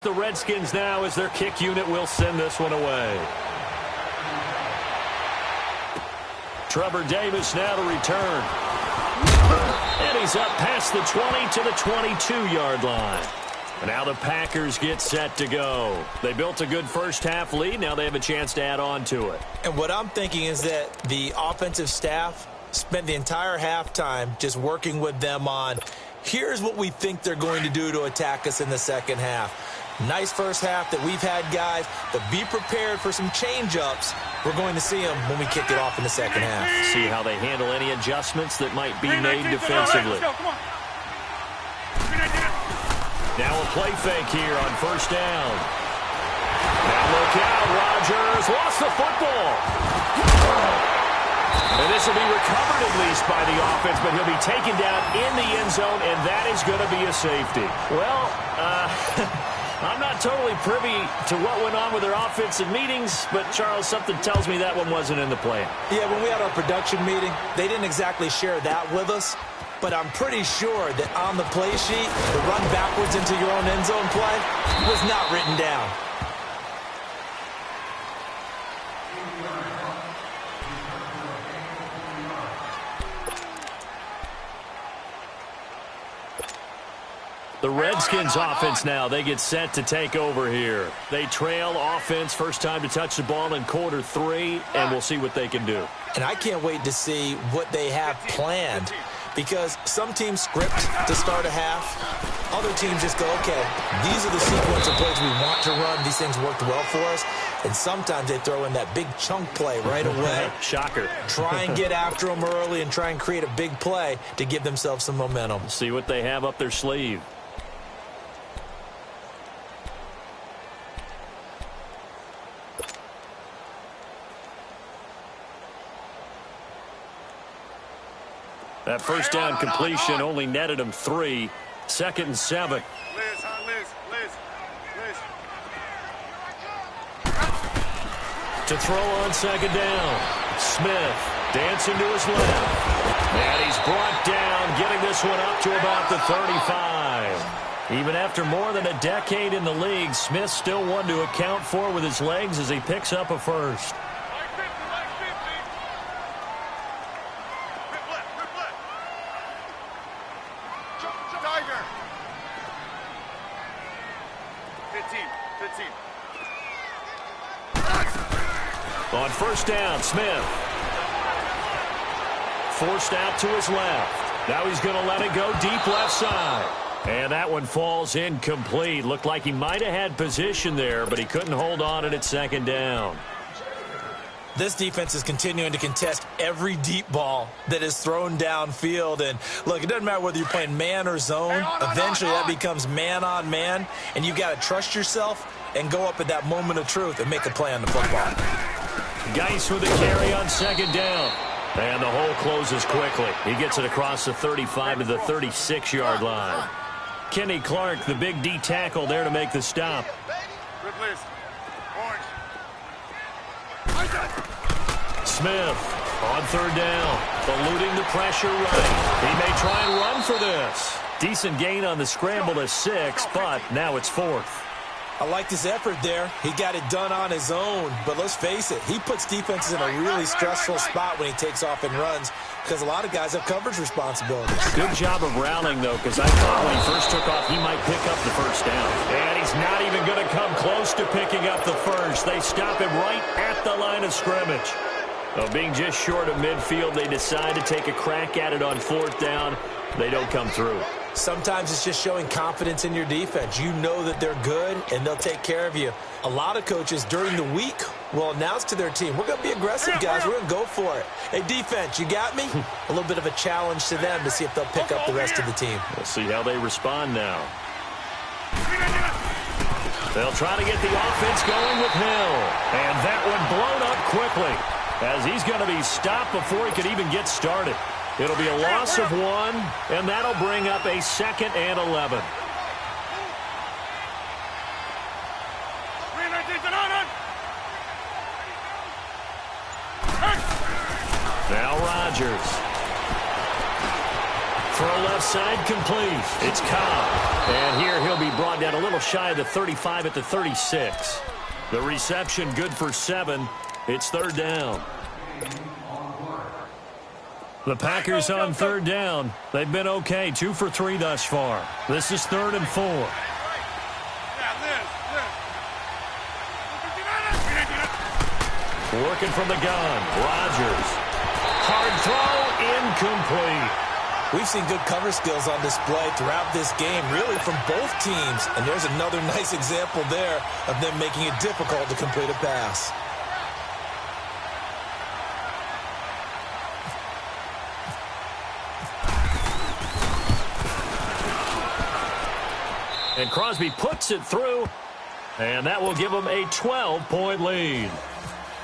The Redskins now, as their kick unit, will send this one away. Trevor Davis now to return. And he's up past the 20 to the 22-yard line. And now the Packers get set to go. They built a good first-half lead. Now they have a chance to add on to it. And what I'm thinking is that the offensive staff spent the entire halftime just working with them on, here's what we think they're going to do to attack us in the second half. Nice first half that we've had, guys, but be prepared for some change-ups. We're going to see them when we kick it off in the second half. See how they handle any adjustments that might be made defensively. Now a play fake here on first down. Now look out, Rodgers lost the football. And this will be recovered at least by the offense, but he'll be taken down in the end zone, and that is going to be a safety. Well, I'm not totally privy to what went on with their offensive meetings, but, Charles, something tells me that one wasn't in the plan. Yeah, when we had our production meeting, they didn't exactly share that with us, but I'm pretty sure that on the play sheet, the run backwards into your own end zone play was not written down. The Redskins offense now, they get set to take over here. They trail offense, first time to touch the ball in quarter 3, and we'll see what they can do. And I can't wait to see what they have planned, because some teams script to start a half. Other teams just go, okay, these are the sequence of plays we want to run. These things worked well for us. And sometimes they throw in that big chunk play right away. Shocker. Try and get after them early and try and create a big play to give themselves some momentum. See what they have up their sleeve. That first down completion only netted him 3. 2nd and 7. To throw on 2nd down. Smith dancing to his left. And he's brought down, getting this one up to about the 35. Even after more than a decade in the league, Smith still one to account for with his legs as he picks up a first. On first down, Smith. Forced out to his left. Now he's going to let it go deep left side. And that one falls incomplete. Looked like he might have had position there, but he couldn't hold on it at 2nd down. This defense is continuing to contest every deep ball that is thrown downfield. And, look, it doesn't matter whether you're playing man or zone. Eventually that becomes man on man, and you've got to trust yourself and go up at that moment of truth and make a play on the football. Geis with a carry on 2nd down. And the hole closes quickly. He gets it across the 35 to the 36-yard line. Kenny Clark, the big D tackle there to make the stop. Smith on 3rd down, eluding the pressure right. He may try and run for this. Decent gain on the scramble to 6, but now it's 4th. I liked his effort there. He got it done on his own. But let's face it, he puts defenses in a really stressful spot when he takes off and runs, because a lot of guys have coverage responsibilities. Good job of rallying, though, because I thought when he first took off, he might pick up the first down. And he's not even going to come close to picking up the first. They stop him right at the line of scrimmage. Well, being just short of midfield, they decide to take a crack at it on 4th down. They don't come through. Sometimes it's just showing confidence in your defense. You know that they're good, and they'll take care of you. A lot of coaches during the week will announce to their team, we're going to be aggressive, guys. We're going to go for it. Hey, defense, you got me? A little bit of a challenge to them to see if they'll pick up the rest of the team. We'll see how they respond now. They'll try to get the offense going with Hill. And that one blown up quickly, as he's going to be stopped before he could even get started. It'll be a loss of 1, and that'll bring up a 2nd and 11. Now Rodgers. For 11 left side complete. It's Cobb. And here he'll be brought down a little shy of the 35 at the 36. The reception good for 7. It's third down. The Packers on third down. They've been okay, 2 for 3 thus far. This is 3rd and 4. Working from the gun, Rodgers. Hard throw, incomplete. We've seen good cover skills on display throughout this game, really from both teams. And there's another nice example there of them making it difficult to complete a pass. And Crosby puts it through, and that will give them a 12-point lead.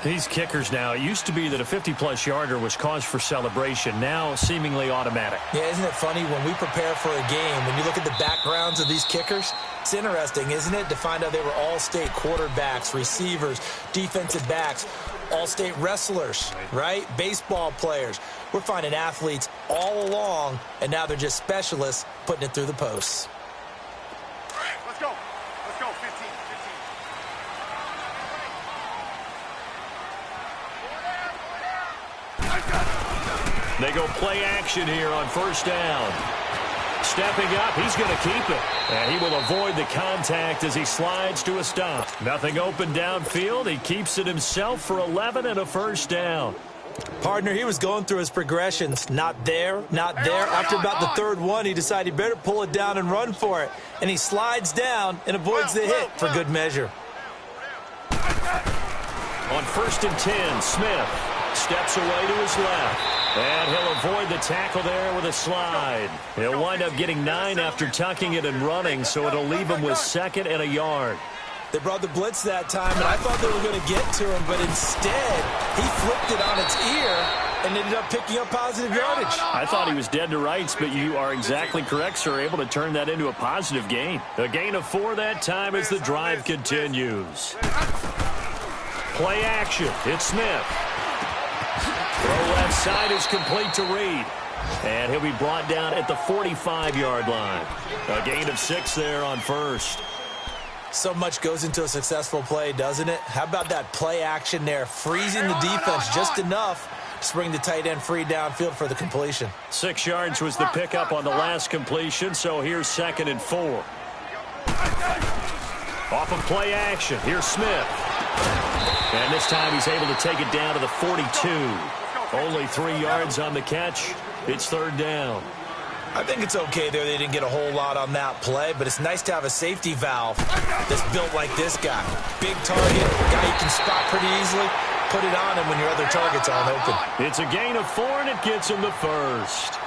These kickers now, it used to be that a 50-plus yarder was cause for celebration, now seemingly automatic. Yeah, isn't it funny when we prepare for a game, when you look at the backgrounds of these kickers, it's interesting, isn't it, to find out they were all-state quarterbacks, receivers, defensive backs, all-state wrestlers, right? Baseball players. We're finding athletes all along, and now they're just specialists putting it through the posts. Let's go. Let's go. 15. They go play action here on first down. Stepping up, he's going to keep it. And he will avoid the contact as he slides to a stop. Nothing open downfield. He keeps it himself for 11 and a first down. Partner, he was going through his progressions. Not there, not there. After about the third one, he decided he better pull it down and run for it. And he slides down and avoids the hit for good measure. On 1st and 10, Smith steps away to his left. And he'll avoid the tackle there with a slide. He'll wind up getting 9 after tucking it and running, so it'll leave him with 2nd and a yard. They brought the blitz that time, and I thought they were going to get to him, but instead, he flipped it on its ear and ended up picking up positive yardage. I thought he was dead to rights, but you are exactly correct, sir, able to turn that into a positive gain. A gain of 4 that time as the drive continues. Play action. It's Smith. Throw left side is complete to Reed. And he'll be brought down at the 45-yard line. A gain of 6 there on first. So much goes into a successful play, doesn't it? How about that play action there, freezing the defense just enough to bring the tight end free downfield for the completion. 6 yards was the pickup on the last completion, so here's 2nd and 4. Off of play action, here's Smith. And this time he's able to take it down to the 42. Only 3 yards on the catch. It's 3rd down. I think it's okay there. They didn't get a whole lot on that play, but it's nice to have a safety valve that's built like this guy. Big target, guy you can spot pretty easily. Put it on him when your other targets aren't open. It's a gain of 4, and it gets him the first.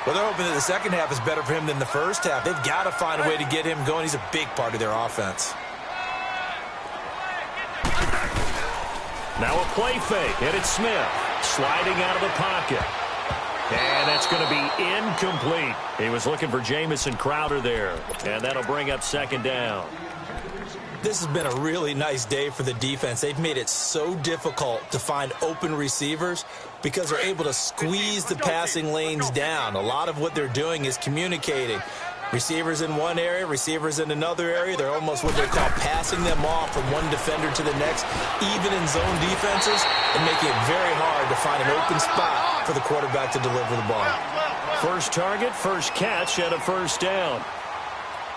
Well, they're hoping that the second half is better for him than the first half. They've got to find a way to get him going. He's a big part of their offense. Now a play fake, and it's Smith sliding out of the pocket. And that's going to be incomplete. He was looking for Jamison Crowder there, and that'll bring up 2nd down. This has been a really nice day for the defense. They've made it so difficult to find open receivers because they're able to squeeze the passing lanes down. A lot of what they're doing is communicating. Receivers in one area, receivers in another area. They're almost what they call passing them off from one defender to the next, even in zone defenses, and making it very hard to find an open spot for the quarterback to deliver the ball. First target, first catch, and a first down.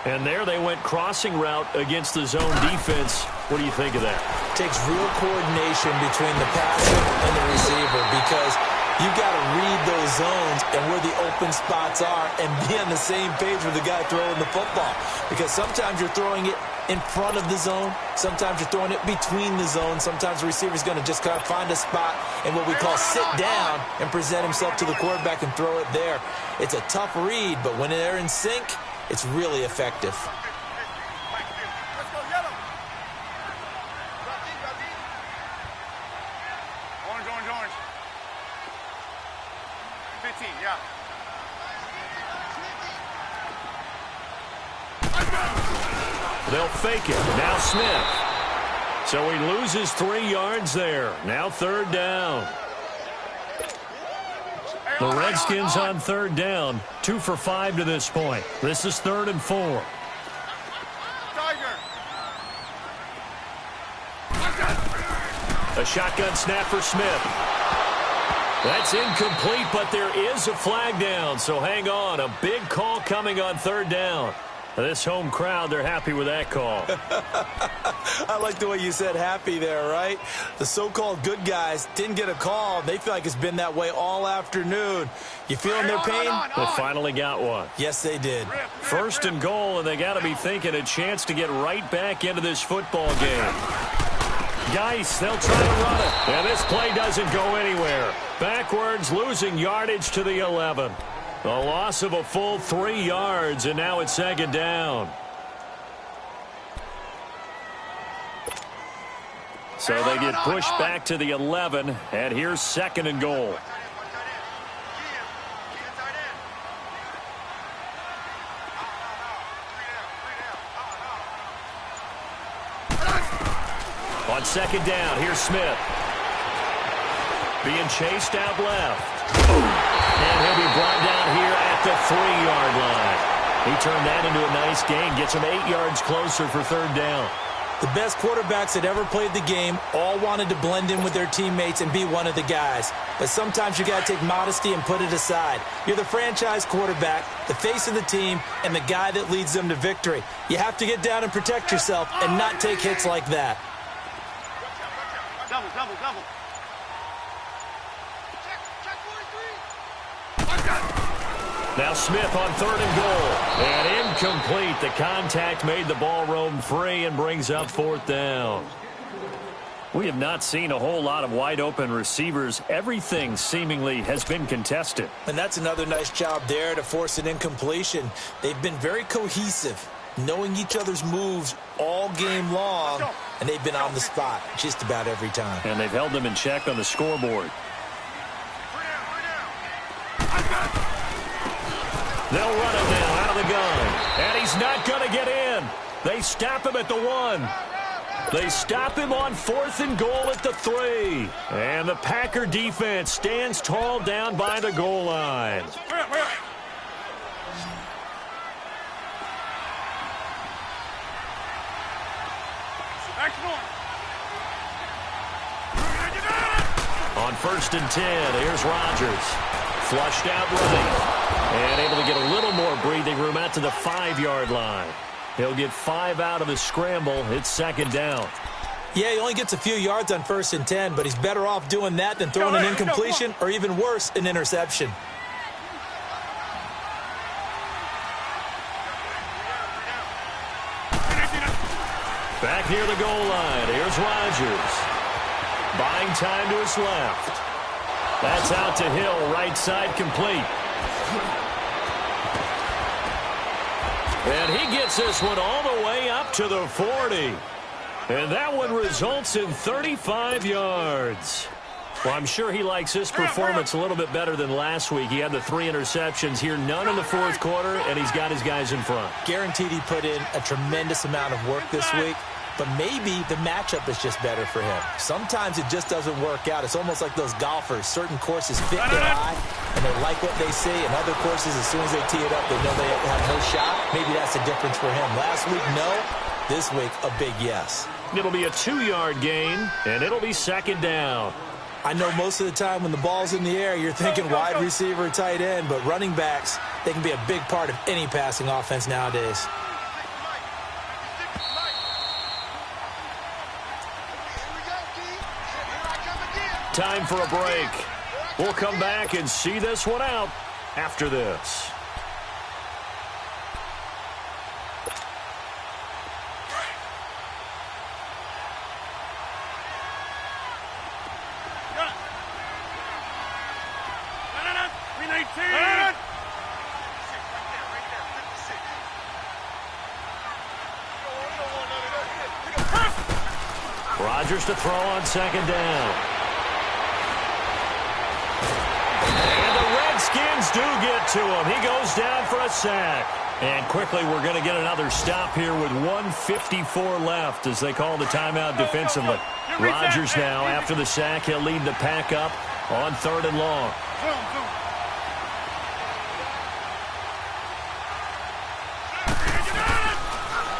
And there they went crossing route against the zone defense. What do you think of that? Takes real coordination between the passer and the receiver because you've got to read those zones and where the open spots are and be on the same page with the guy throwing the football. Because sometimes you're throwing it in front of the zone. Sometimes you're throwing it between the zones. Sometimes the receiver's going to just kind of find a spot and what we call sit down and present himself to the quarterback and throw it there. It's a tough read, but when they're in sync, it's really effective. Orange. 15, yeah. They'll fake it. Now Smith. So he loses 3 yards there. Now 3rd down. The Redskins on third down, 2 for 5 to this point. This is 3rd and 4. A shotgun snap for Smith. That's incomplete, but there is a flag down, so hang on. A big call coming on 3rd down. This home crowd, they're happy with that call. I like the way you said happy there, right? The so-called good guys didn't get a call. They feel like it's been that way all afternoon. You feeling their pain? They finally got one. Yes, they did. 1st and goal, and they got to be thinking a chance to get right back into this football game. Geis, they'll try to run it. And this play doesn't go anywhere. Backwards, losing yardage to the 11. A loss of a full 3 yards, and now it's 2nd down. So they get pushed back to the 11, and here's 2nd and goal. On 2nd down, here's Smith. Being chased out left. And he'll be brought down here at the 3-yard line. He turned that into a nice gain. Gets him 8 yards closer for 3rd down. The best quarterbacks that ever played the game all wanted to blend in with their teammates and be one of the guys. But sometimes you got to take modesty and put it aside. You're the franchise quarterback, the face of the team, and the guy that leads them to victory. You have to get down and protect yourself and not take hits like that. Double. Now Smith on 3rd and goal. And incomplete. The contact made the ball roam free and brings up 4th down. We have not seen a whole lot of wide-open receivers. Everything seemingly has been contested. And that's another nice job there to force an incompletion. They've been very cohesive, knowing each other's moves all game long, and they've been on the spot just about every time. And they've held them in check on the scoreboard. They'll run it now out of the gun. And he's not going to get in. They stop him at the 1. They stop him on 4th and goal at the 3. And the Packer defense stands tall down by the goal line. On 1st and 10, here's Rodgers. Flushed out running. And able to get a little more breathing room out to the 5-yard line. He'll get 5 out of the scramble. It's 2nd down. Yeah, he only gets a few yards on 1st and 10, but he's better off doing that than throwing an incompletion or even worse, an interception. Back near the goal line. Here's Rodgers. Buying time to his left. That's out to Hill, right side complete. And he gets this one all the way up to the 40. And that one results in 35 yards. Well, I'm sure he likes this performance a little bit better than last week. He had the 3 interceptions here, none in the 4th quarter, and he's got his guys in front. Guaranteed he put in a tremendous amount of work this week. But maybe the matchup is just better for him. Sometimes it just doesn't work out. It's almost like those golfers. Certain courses fit their eye, and they like what they see. And other courses, as soon as they tee it up, they know they have no shot. Maybe that's the difference for him. Last week, no. This week, a big yes. It'll be a 2-yard gain, and it'll be 2nd down. I know most of the time when the ball's in the air, you're thinking wide receiver, tight end. But running backs, they can be a big part of any passing offense nowadays. Time for a break. We'll come back and see this one out after this. Rodgers to throw on 2nd down. And the Redskins do get to him. He goes down for a sack. And quickly we're going to get another stop here with 1:54 left as they call the timeout defensively. Rodgers now, after the sack, he'll lead the pack up on 3rd and long.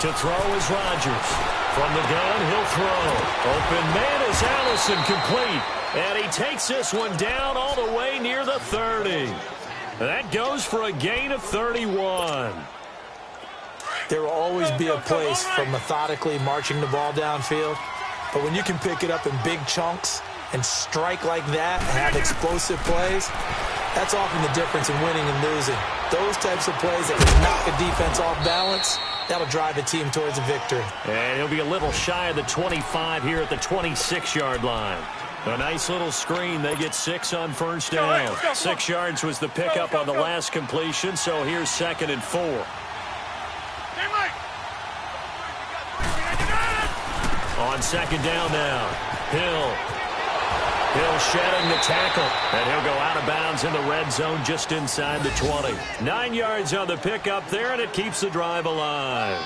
To throw is Rodgers. From the gun, he'll throw. Open man is Allison, complete. And he takes this one down all the way near the 30. That goes for a gain of 31. There will always be a place for methodically marching the ball downfield. But when you can pick it up in big chunks and strike like that, have explosive plays, that's often the difference in winning and losing. Those types of plays that can knock a defense off balance, that'll drive a team towards a victory. And he'll be a little shy of the 25 here at the 26-yard line. A nice little screen. They get 6 on first down. 6 yards was the pickup on the last completion, so here's 2nd and 4. On 2nd down now, Hill shedding the tackle, and he'll go out of bounds in the red zone just inside the 20. 9 yards on the pickup there, and it keeps the drive alive.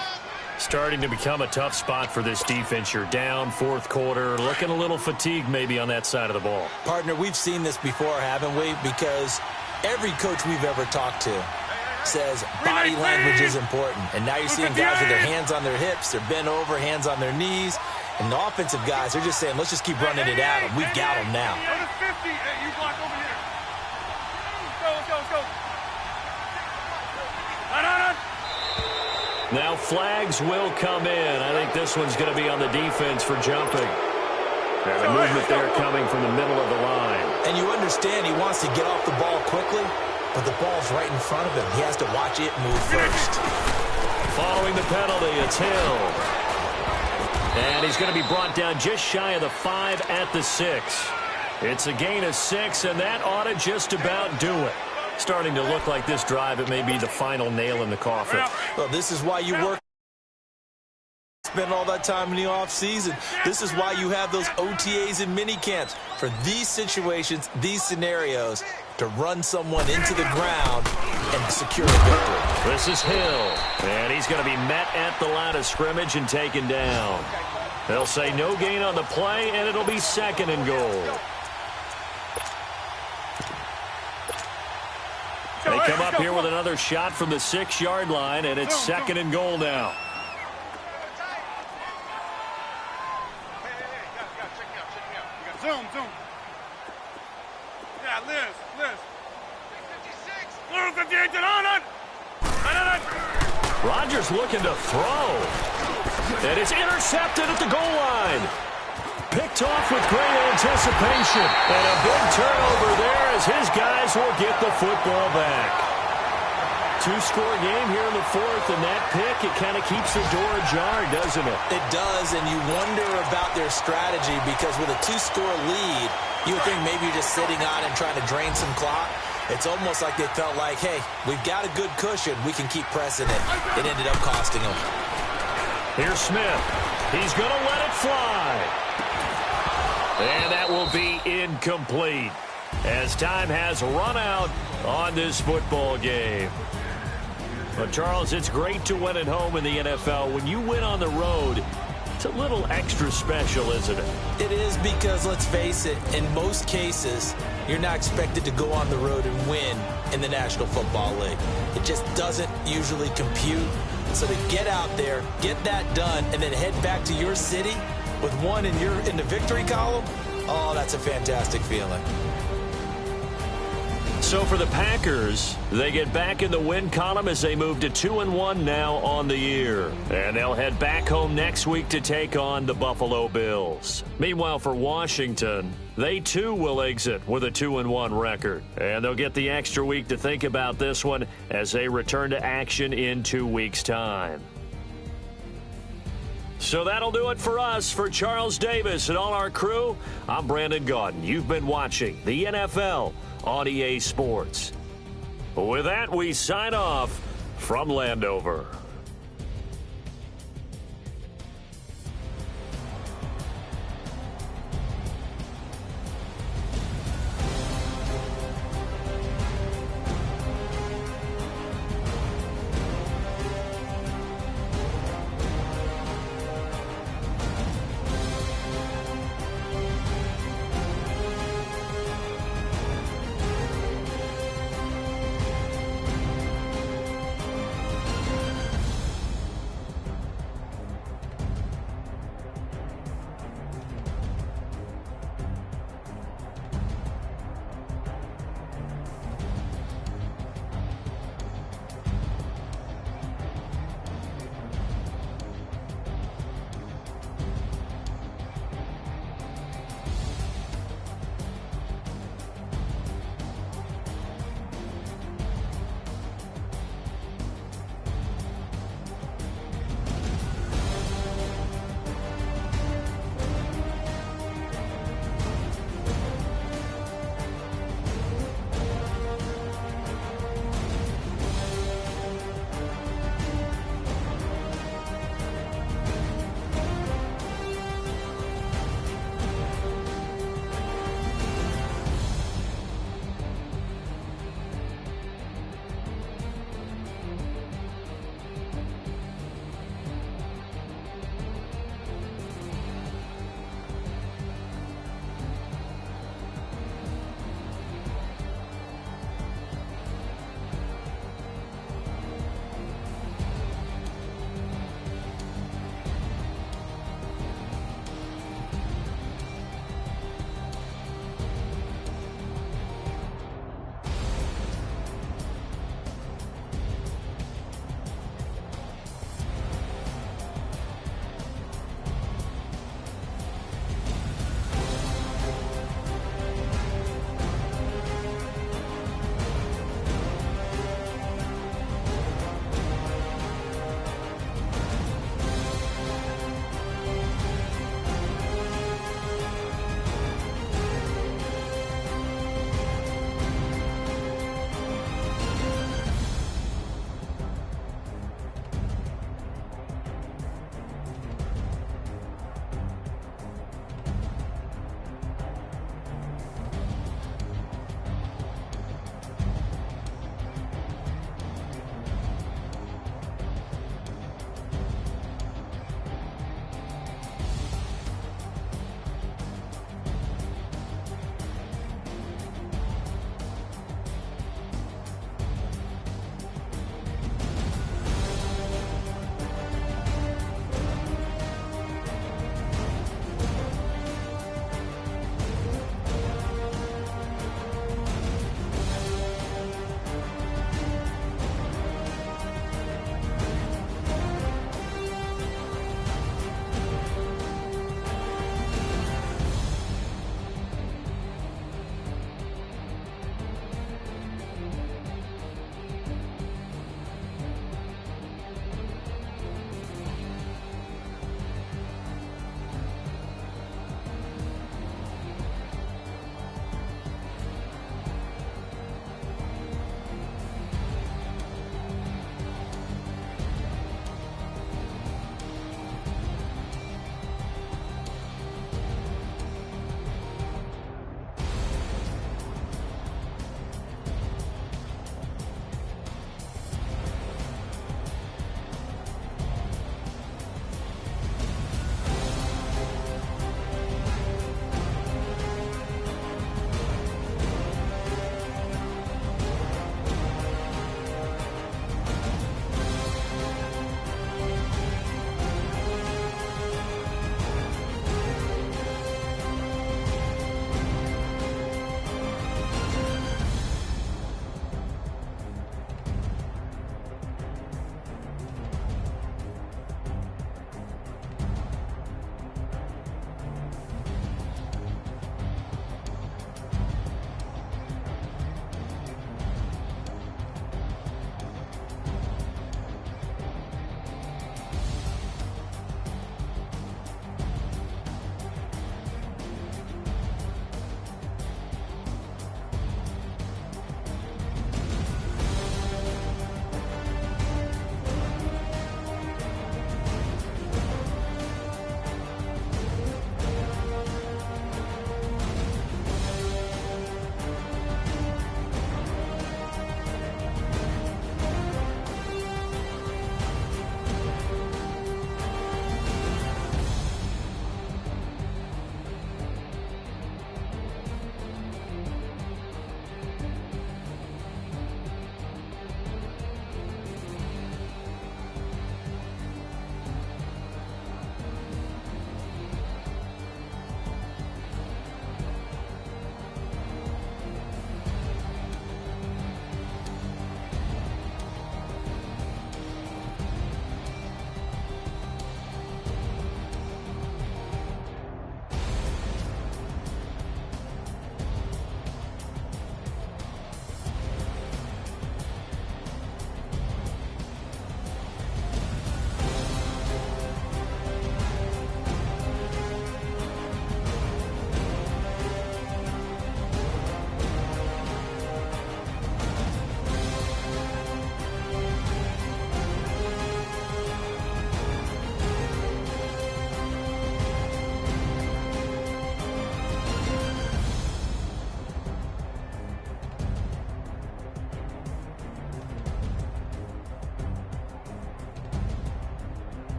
Starting to become a tough spot for this defense. You're down, 4th quarter, looking a little fatigued maybe on that side of the ball. Partner, we've seen this before, haven't we? Because every coach we've ever talked to says body language is important. And now you're seeing guys with their hands on their hips, they're bent over, hands on their knees. And the offensive guys, they're just saying, let's just keep running it at them. We've got them now. Go to 50. Hey, you block over here. Let's go. Run. Now flags will come in. I think this one's going to be on the defense for jumping. And the movement there coming from the middle of the line. And you understand he wants to get off the ball quickly, but the ball's right in front of him. He has to watch it move first. Following the penalty, it's Hill. And he's going to be brought down just shy of the 5 at the 6. It's a gain of 6, and that ought to just about do it. Starting to look like this drive, it may be the final nail in the coffin. Well, this is why you work. Spend all that time in the offseason. This is why you have those OTAs and mini camps. For these situations, these scenarios, to run someone into the ground and secure a victory. This is Hill, and he's going to be met at the line of scrimmage and taken down. They'll say no gain on the play, and it'll be 2nd and goal. They come up here with another shot from the 6-yard line, and it's 2nd and goal now. Check me out. Zoom. Yeah, Liz. 58, on. Rodgers looking to throw. And it's intercepted at the goal line. Picked off with great anticipation. And a big turnover there as his guys will get the football back. 2-score game here in the 4th, and that pick, it kind of keeps the door ajar, doesn't it? It does, and you wonder about their strategy because with a 2-score lead, you would think maybe you're just sitting on and trying to drain some clock. It's almost like they felt like, hey, we've got a good cushion. We can keep pressing it. It ended up costing them. Here's Smith. He's going to let it fly. And that will be incomplete as time has run out on this football game. But, Charles, it's great to win at home in the NFL. When you win on the road, it's a little extra special, isn't it? It is because, let's face it, in most cases, you're not expected to go on the road and win in the National Football League. It just doesn't usually compute. So to get out there, get that done, and then head back to your city with one in the victory column, oh, that's a fantastic feeling. So for the Packers, they get back in the win column as they move to 2-1 now on the year. And they'll head back home next week to take on the Buffalo Bills. Meanwhile, for Washington, they too will exit with a 2-1 record. And they'll get the extra week to think about this one as they return to action in 2 weeks' time. So that'll do it for us. For Charles Davis and all our crew, I'm Brandon Gaudin. You've been watching the NFL on EA Sports. With that, we sign off from Landover.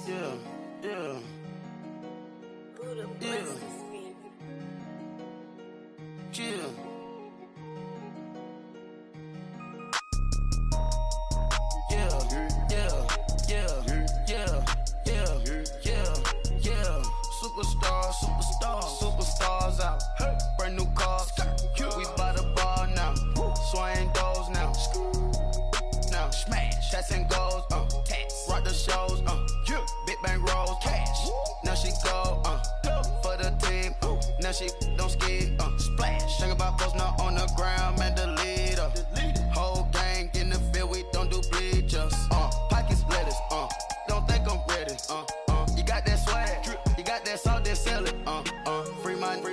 Yeah. Superstars out. Brand new cars. We by the bar now. Swaying doors now. Now smash. Tats and goals. Rock the shows. Big bang rolls. Cash. Now she go. For the team. Now she don't ski. Splash. Think about posting up on the ground, man. The leader. Whole gang in the field. We don't do bleachers. Pockets lettuce. Don't think I'm ready. You got that swag. You got that salt, then sell it. Free mind.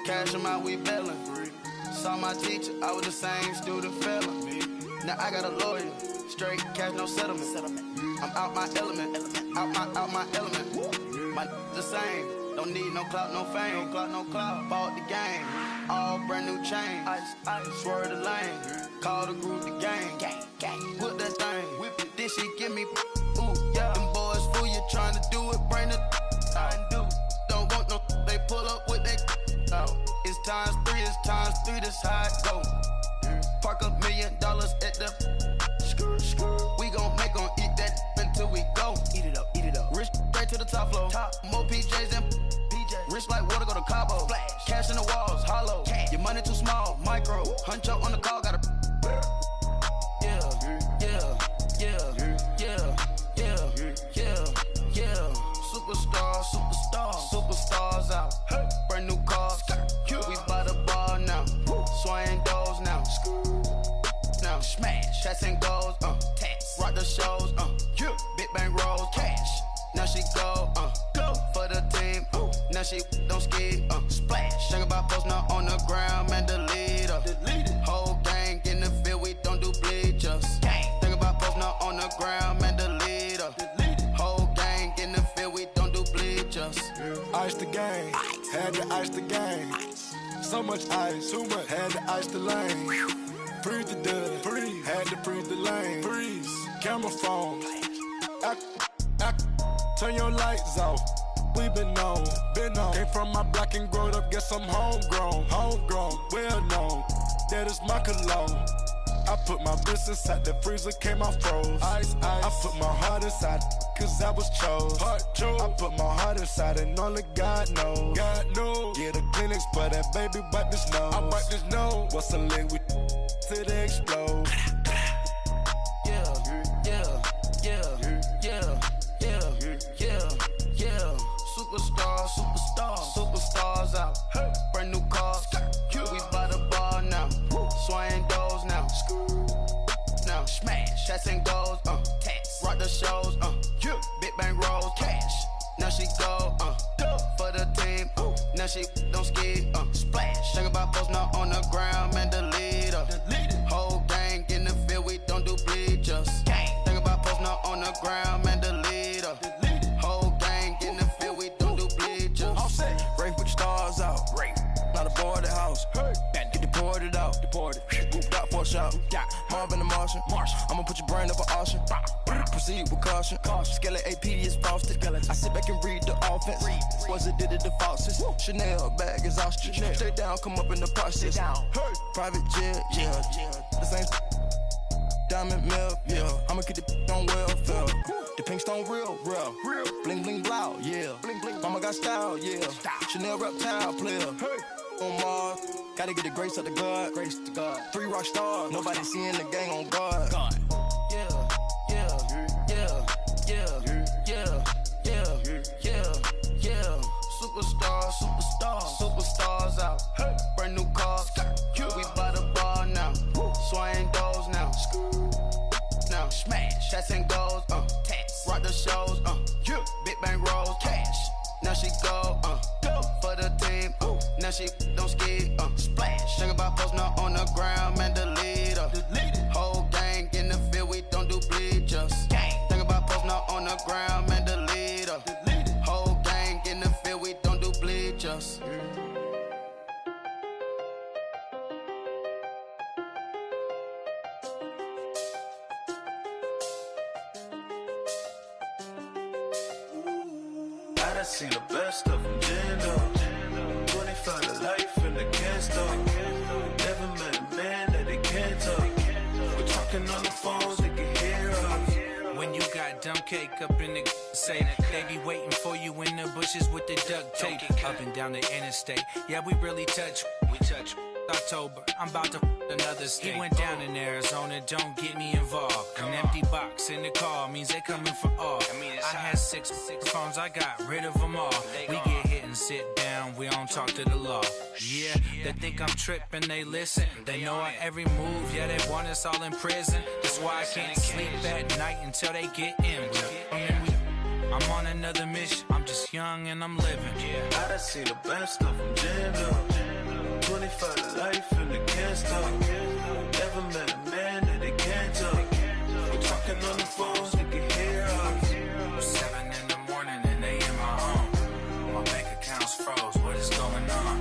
Cash them out, we bailin'. Saw my teacher, I was the same student fella. Now I got a lawyer. Straight cash, no settlement. I'm out my element. Out my element. My the same. Don't need no clout, no fame. No clout. Bought the game. All brand new chain. Ice. Swerve the lane. Call the group the gang. Whip that thing. Whip it. Then she give me. Ooh, yeah. Them boys fool you trying to do it. Bring it. I do. Don't want no. They pull up with they. It's times 3. This how it go. Park $1 million at the. We gon' make 'em eat that until we go. Eat it up. Rich straight to the top floor. More PJs and PJs. Rich like water, go to Cabo. Splash. Cash in the walls, hollow. Cash. Your money too small, micro. Hunch up on the call, gotta. Yeah. Superstars out. Brand new cars. We by the bar now. Swaying doors now. Now smash. Tats and goals. Rock the shows. Big bang rolls. Cash. Now she go. For the team. Now she don't ski. Splash. Think about posting up on the ground, man. The leader. Whole gang in the field. We don't do bleachers. Think about posting up on the ground, man. The leader. Whole gang in the field. We don't do bleachers. Ice the game. Had to ice the game. So much ice, too much. Had to ice the lane. Freeze the dud, freeze. Had to freeze the lane. Freeze. Camera phone. Turn your lights off. We been on. Came from my block and growed up. Guess I'm homegrown. Well known. That is my cologne. I put my wrist inside the freezer, came out froze. Ice. I put my heart inside, cause I was chose. I put my heart inside and only God knows. Get a Kleenex for that baby, wipe this nose. I wipe this nose. What's a link with till they explode? Superstars out. Brand new cars. We by the bar now. Swaying doors now. Now smash. Tats and goals. Rock the shows. Big bang rolls. Cash. Now she go. For the team. Now she don't ski. Splash. Think about posting up on the ground, man. The leader. Whole gang in the field. We don't do bleachers. Think about posting up on the ground, man. The leader. Whole gang in the field. We don't do bleachers. All set. Rain put the stars out. Not a board at house. Get deported out. Moved out for a shot. Marvin the Martian. I'ma put your brain up for auction. Proceed with caution. Skeleton AP is frosted. I sit back and read the offense. Was it did it the falsest? Chanel bag is ostrich. Stay down, come up in the process. Private jet, yeah. The same diamond milk, yeah. I'ma get the on welfare. The pink stone real. Bling bling blow, yeah. Mama got style, yeah. Chanel reptile player. On Mars, gotta get the grace of the God. 3 rock stars, nobody seeing the gang on guard. Superstars out. Brand new cars. We by the bar now. Swaying doors now. Now smash. Tats and goals. Rock the shows. Big bang rolls. Cash. Now she go. For the team. Now she don't ski. Splash. Think about posting up on the ground, man. The leader. Whole gang in the done seen the best of them, Jando. 25 to life in the can't stop. Never met a man that they can't talk. We're talking on the phones, they can hear us. When you got dumb cake up in the say that they be waiting for you in the bushes with the duct tape up and down the interstate. Yeah, we really touch. We touch. October, I'm about to another state. He went down in Arizona, don't get me involved. An empty box in the car means they coming for all. I had six phones, I got rid of them all. We get hit and sit down, we don't talk to the law. Yeah, they think I'm tripping, they listen. They know our every move, yeah, they want us all in prison. That's why I can't sleep at night until they get in. I'm on another mission, I'm just young and I'm living. I done seen the best of them, Jando. 25 to life and they can't stop. Never met a man that they can't talk. We're talking on the phones, they can hear us. 7 in the morning and they in my home. My bank account's froze, what is going on?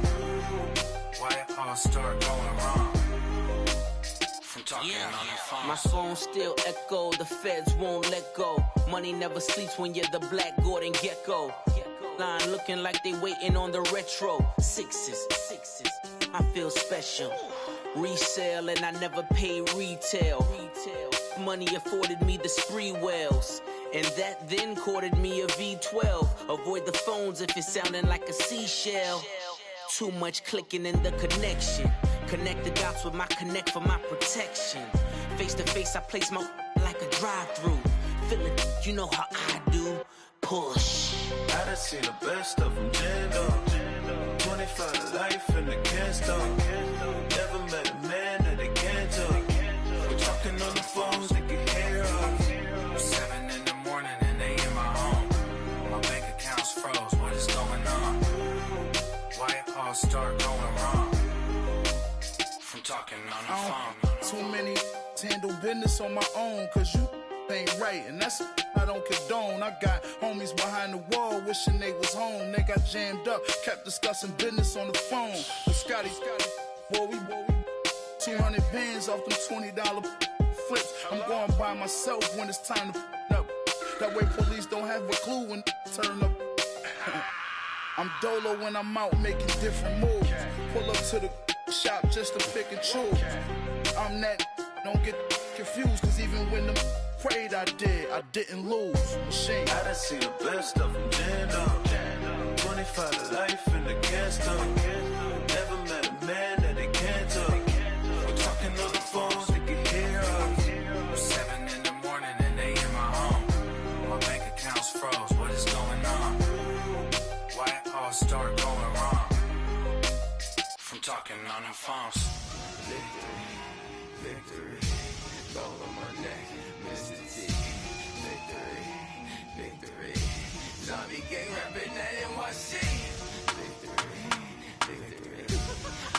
Why it all start going wrong? From talking on the phone. My phone still echo, the feds won't let go. Money never sleeps when you're the Black Gordon Gecko. Line looking like they waiting on the retro. Sixes, I feel special. Resale and I never pay retail. Money afforded me the spree wells, and that then courted me a V12. Avoid the phones if it's sounding like a seashell. Too much clicking in the connection. Connect the dots with my connect for my protection. Face to face, I place my like a drive-through. Feel it, you know how I do. Push. I done seen the best of them, Jando. 25 to life and they can't stop. Never met a man that they can't talk. We're talking on the phones, they can hear us. 7 in the morning and they in my home. My bank account's froze, what is going on? Why it all start going wrong? From talking on the phone. Too many handle business on my own, cause you ain't right, and that's I don't condone. I got homies behind the wall wishing they was home. They got jammed up, kept discussing business on the phone. But Scotty, boy, we 200 bands off them $20 flips. I'm going by myself when it's time to up. That way police don't have a clue when turn up. I'm dolo when I'm out making different moves. Pull up to the shop just to pick and choose. I'm that, don't get confused, cause even when the prayed I didn't lose. Machine. I done seen the best of them, Jando. 25 to life and they can't stop. Never met a man that they can't talk. We're talking on the phones, they can hear us. 7 in the morning and they in my home. My bank account's froze, what is going on? Why it all start going wrong? From talking on the phones. Victory, all on my neck. Victory, zombie gang rapping that NYC. Victory,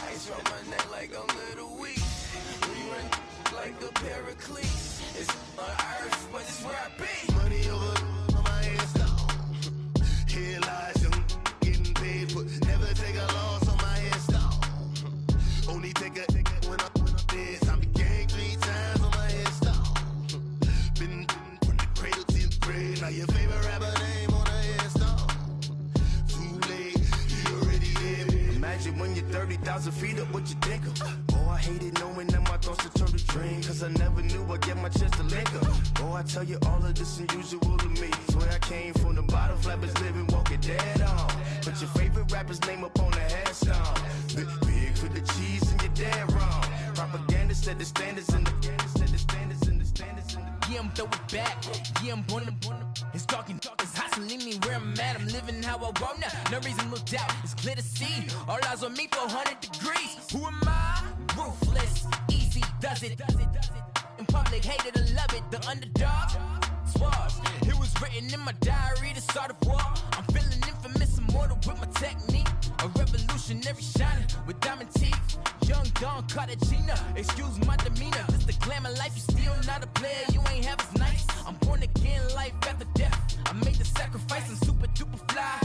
ice on my neck like a little weak. We run like a paraclete. It's on earth, but it's where I be. Money over on my hands down. Here lies young, getting paid, but never take a loss on my hands down. Only take a when I'm dead. Zombie gang 3 times on my hands down. Been from the cradle to the grave. Now your favorite rapper name on a headstone. Too late, you already there. Imagine when you're 30,000 feet up, what you think of? Oh, I hated knowing that my thoughts would turn to dream, cause I never knew I'd get my chance to link up. Oh, I tell you all of this unusual to me. Swear I came from the bottom, flappers living, walking dead on. Put your favorite rapper's name up on the headstone. Big for the cheese and you're dead wrong. Propaganda said the standards in the Yeah, I'm throw it back. Yeah, I'm born to. It's talking, it's hustling me where I'm at. I'm living how I want now. No reason to look doubt. It's clear to see. All eyes on me for 100 degrees. Who am I? Ruthless, easy, does it. In public, hated or love it. The underdog. Swabs. It was written in my diary to start a war. I'm feeling infamous, immortal with my technique. A revolutionary shining with diamond teeth. Young Don Cartagena, excuse my demeanor. This the glamour life, you still not a player, you ain't half as nice. I'm born again, life after death. I made the sacrifice, I'm super duper fly.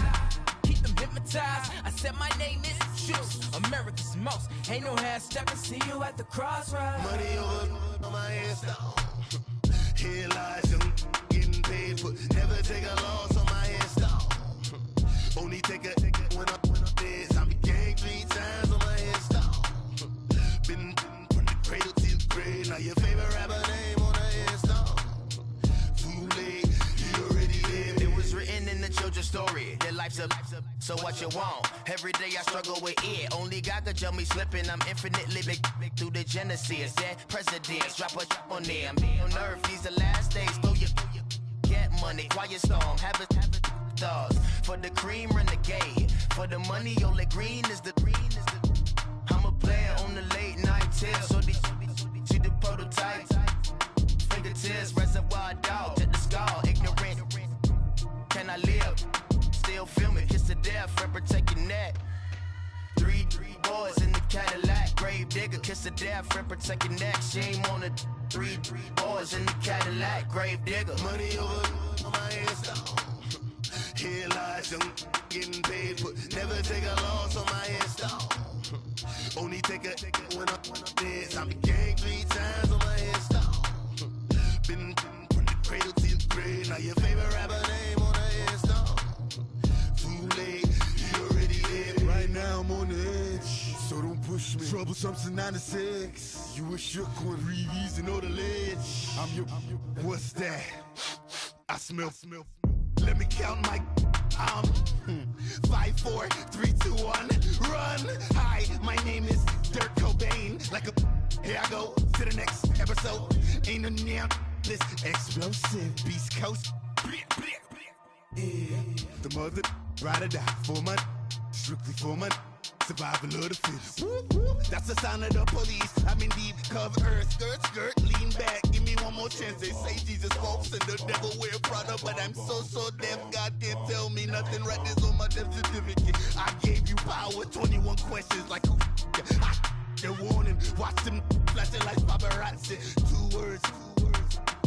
Keep them hypnotized. I said my name is Juice, America's most. Ain't no half stepping, see you at the crossroads. Money over on my hands down. Here lies young, getting paid, but never take a loss on my hands down. take a when I'm dead. I'm gang 3 times on my headstone. Been from the cradle to the grave. Now your favorite rapper name on the headstone. Too late, he already lived. It was written in the children's story. Their life's a so what you want? Every day I struggle with it. Only God could jump me slipping. I'm infinitely big through the Genesis. Dead presidents, drop a on them. On earth, these the last days. Throw your get money, quiet storm, have it thoughts. For the cream, renegade. For the money, only green is the green is the. I'm a player on the late night tip. So see the prototype. Fingertips, reservoir dog, to the skull, ignorant. Can I live? Still filming, kiss to death, friend, protect your neck. Three boys in the Cadillac, grave digger, kiss to death, friend, protect your neck. Shame on the three boys in the Cadillac, grave digger. Money over on my headstone. Here lies young getting paid, but never take a loss on my headstone. Only take a when I'm dead. I'm gang 3 times on my headstone. Been from the cradle to the grave. Now your favorite rapper name on the headstone. Too late, you already lived. Right now I'm on the edge, so don't push me. Troublesome to 96. You a shook one, breathe and know the ledge. I'm your, what's that? I smell. Let me count my 5, 4, 3, 2, 1, run. Hi, my name is Dirk Cobain. Like a, here I go to the next episode. Ain't no damn this explosive Beast Coast. Yeah. The mother ride or die for my strictly for my survival of the fittest. That's the sign of the police. I'm in deep cover earth, skirt, lean back. Give me one more chance. They say Jesus walks and the devil wear Prada, but I'm so deaf. God can't tell me nothing. Right this on my death certificate. I gave you power. 21 questions like who? They're warning. Watch them flashing like paparazzi. 2 words.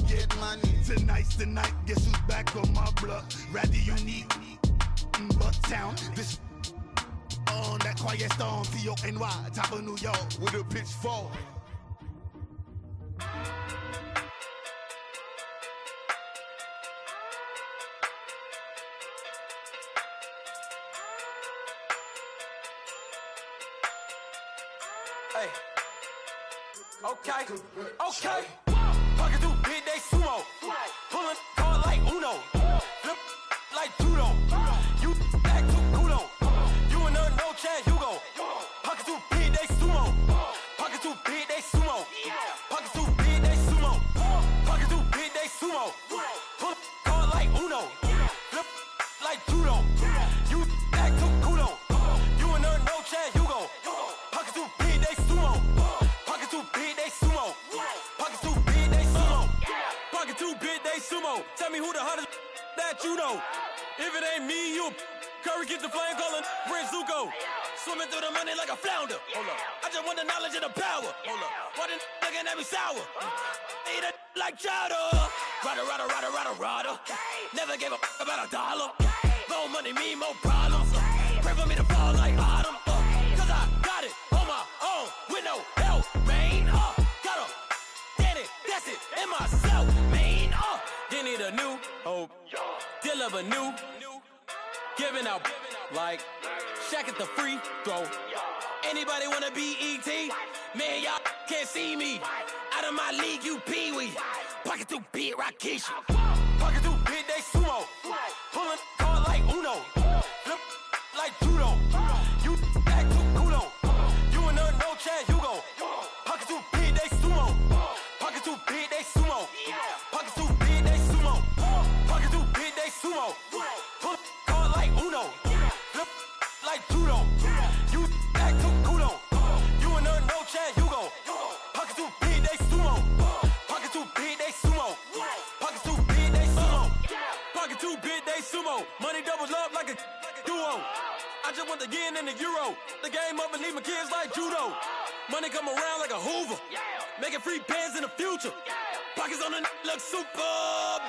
Get money. Tonight's the night. Guess who's back on my block? Rather unique, Bucktown. This. On that quiet storm, T-O-N-Y, top of New York, with a pitchfork. Hey. Okay. Pocket through big day sumo. Pulling card like Uno. Flip like judo. You back to kudo. You and her no Chad Hugo. Pocket too big, they sumo. Pocket too big, they sumo. Pocket too big, they sumo. Pocket too big, they sumo. Pull card like Uno. Flip like judo. You back to kudo. You and her no Chad Hugo. Pocket too big, they sumo. Pocket too big, they sumo. Pocket too big, they sumo. Pocket too big, they sumo. Tell me who the hottest that you know. If it ain't me, you. Curry get the flame calling Prince Zuko. Swimming through the money like a flounder. Hold up. I just want the knowledge and the power. Hold up. Why the looking at me sour? Eat it like chowder. Rada. Never gave a about $1. More money mean more problems. Pray for me to fall like autumn. Cause I got it on my own with no help, man. Got a daddy, that's it, in myself, man. They need a new hope. Deal of a new. Giving out like Shaq at the free throw. Anybody wanna be E.T.? Man, y'all can't see me. Out of my league, you pee-wee. Pocket too big, Rakishi. Pocket too big, they sumo. Pulling card like Uno. Flip like judo. You back to kudo. You and her no Chad Hugo. Pocket too big, they sumo. Pocket too big, they sumo. Pocket too big, they sumo. Pocket too big, they sumo. Pull card like Uno. Flip like judo. You back to kudo. You and her no Chad Hugo. Pocket too big, they sumo. Pocket too big, they sumo. Pocket too big, they sumo. Pocket too big, they sumo. Money doubles up like a duo. I just want the yen and the euro. The game up and leave my kids like judo. Money come around like a Hoover. Making free bands in the future. Pockets on the look super.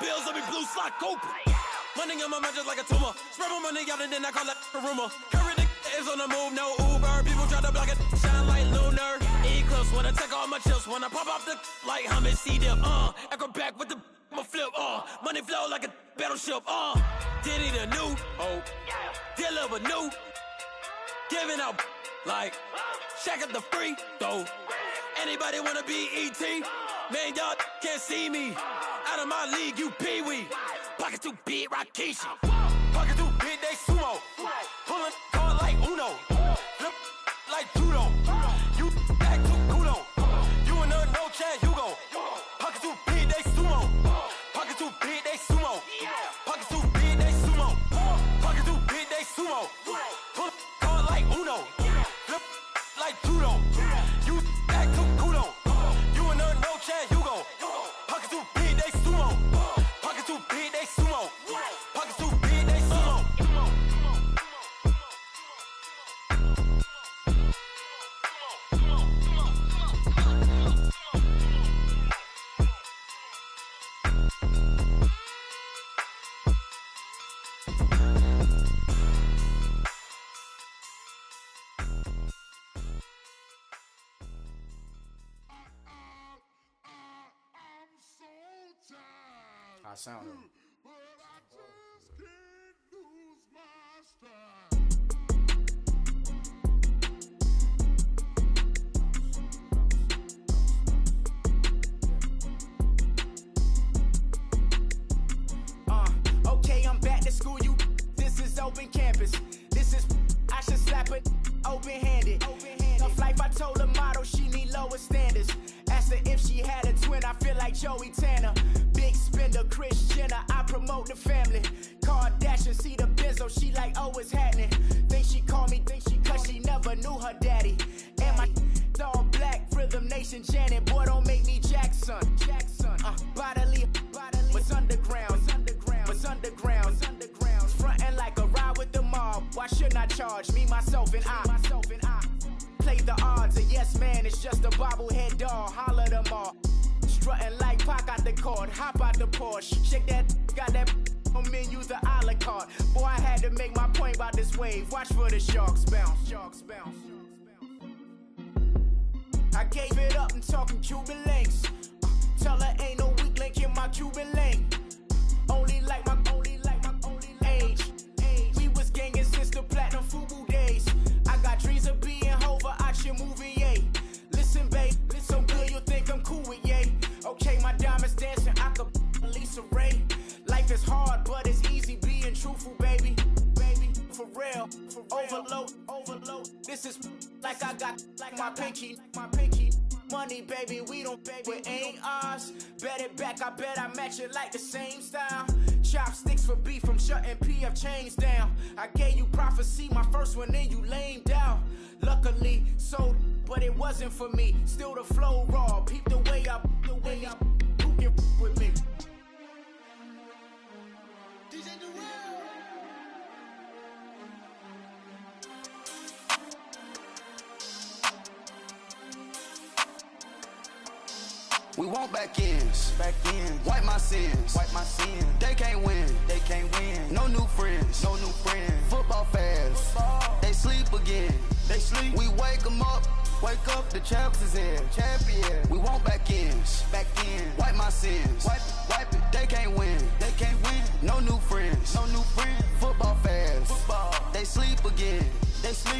Bills on me blue slot Cooper. Money on my mind just like a tumor. Spread my money out and then I call that a rumor. Curry is on the move, no Uber. People try to block it, shine like lunar. Eclipse, wanna take all my chips. Wanna pop off the like hummus, see them, Echo back with the I'ma flip, money flow like a battleship, Diddy the new, deal of a new, giving out like Shaq at the free throw. Anybody wanna be E.T.? Man, y'all can't see me. Out of my league, you pee-wee. Pocket too big, Rakishi. Pocket too big, they sumo. Pulling card like Uno. Flip like judo. You act too kudo. You and her, no chance, you go. Pocket too big, they sumo. Pocket too big, they sumo. Pocket too big, they sumo. Pocket too big, they sumo. Pull card like Uno. Flip like judo. You act too kudo. You and her, no chance, you go. Pocket too big, they sumo. Pocket too big, they sumo. Pocket too big, they sumo. I sound him. But I just can't lose my style. Okay, I'm back to school, you. This is open campus. This is, I should slap it open-handed. Tough life, I told her motto, she need lower standards. Asked her if she had a twin, I feel like Joey Tanner. Big spender, Kris Jenner, I promote the family. Kardashian, see the Benzo, she like, oh, it's happening. Think she called me, cause she never knew her daddy. And my all black, Rhythm Nation, Janet, boy, don't make me Jackson. Bodily, what's underground, what's underground, frontin' like a ride with the mob. Why shouldn't I charge me, myself, and I? Play the odds, a yes man, it's just a bobblehead doll. Holler them all. Strutting like Pac out the court, hop out the Porsche. Shake that, got that on menu, the a la carte. Boy, I had to make my point about this wave. Watch for the sharks bounce. Sharks bounce. I gave it up and talking Cuban links. Tell her ain't no weak link in my Cuban link. Only like my age. We was gangin' since the platinum FUBU days. I got dreams of being Hova out your movie, yay. Listen, babe, so good you think I'm cool with yay. Okay, my diamonds dancing, I could Lisa Ray. Life is hard, but it's easy being truthful, baby. For real, overload. This is like I got like my pinky. Money, baby, we don't pay, it ain't ours. Bet it back, I bet I match it like the same style. Chopsticks for beef from shutting PF chains down. I gave you prophecy, my first one, then you lamed out. Luckily, sold, but it wasn't for me. Still the flow raw, peep the way I who can with me? DJ Durrell. We want back ends. Wipe my sins. They can't win. No new friends. Football fans. They sleep again. We wake them up. Wake up, the champs is in. Champion. We want back ends. Wipe my sins. Wipe it. They can't win. No new friends. Football fans. They sleep again.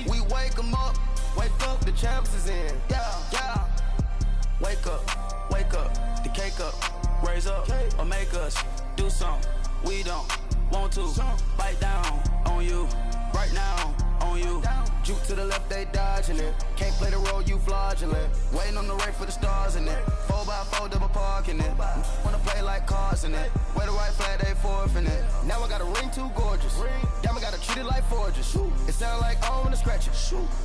We wake them up. Wake up, the champs is in. Yeah. Wake up, the cake up, raise up, or make us do something we don't want to. Bite down on you, right now on you. Juke to the left, they dodging it. Can't play the role, you fraudulent. Waiting on the race for the stars in it. 4x4 double parking it. Wanna play like cars in it. Wear the white flag, they forfeit it. Now I got a ring too gorgeous. Diamond gotta treat it like forges. It sound like I wanna scratch it.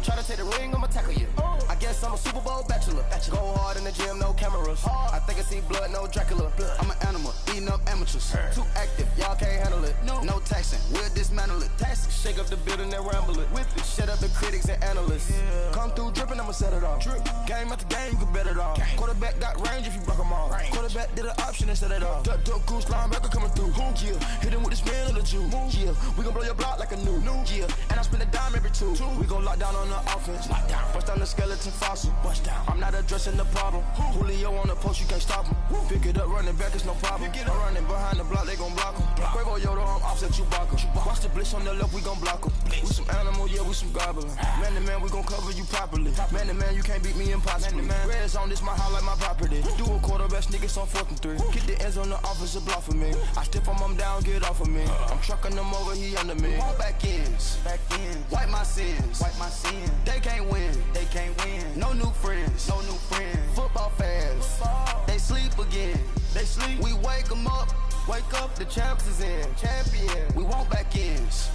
Try to take the ring, I'ma tackle you. I guess I'm a Super Bowl bachelor. Go hard in the gym, no cameras. I think I see blood, no Dracula. I'm an animal, eating up amateurs. Too active, y'all can't handle it. No taxing, we'll dismantle it. Shake up the building and ramble it. Shut up the critics and analysts. Come through dripping, I'ma set it off. Game after game, you can bet it off. Quarterback got range if you broke them off. Quarterback did an option and set it off. Duck, goose, linebacker coming through. Yeah. Hit him with the spin of the Jew. Yeah, we gon' blow your block like a new. Yeah, and I spend a dime every two. We gon' lock down on the offense. Bust down the skeleton fossil. I'm not addressing the problem. Julio on the post, you can't stop him. Pick it up, running back, it's no problem. I'm running behind the block, they gon' block him. Quavo Yoda, I'm offset Chewbacca. Watch the blitz on the left, we gon' block him. We some animal, yeah, we some goblin. Man to man, we gon' cover you properly. Man to man, you can't beat me impossibly. Red zone, this my house like my property. Do a quarterback, niggas on 4th and 3. Get the ends on the offensive block for me. I step on him down, get off of me. I'm trucking them over, he under me. Won't back ends, wipe my sins, They can't win, No new friends, Football fast, they sleep again. We wake them up. Wake up, the champs is in. Champion. We want back ends.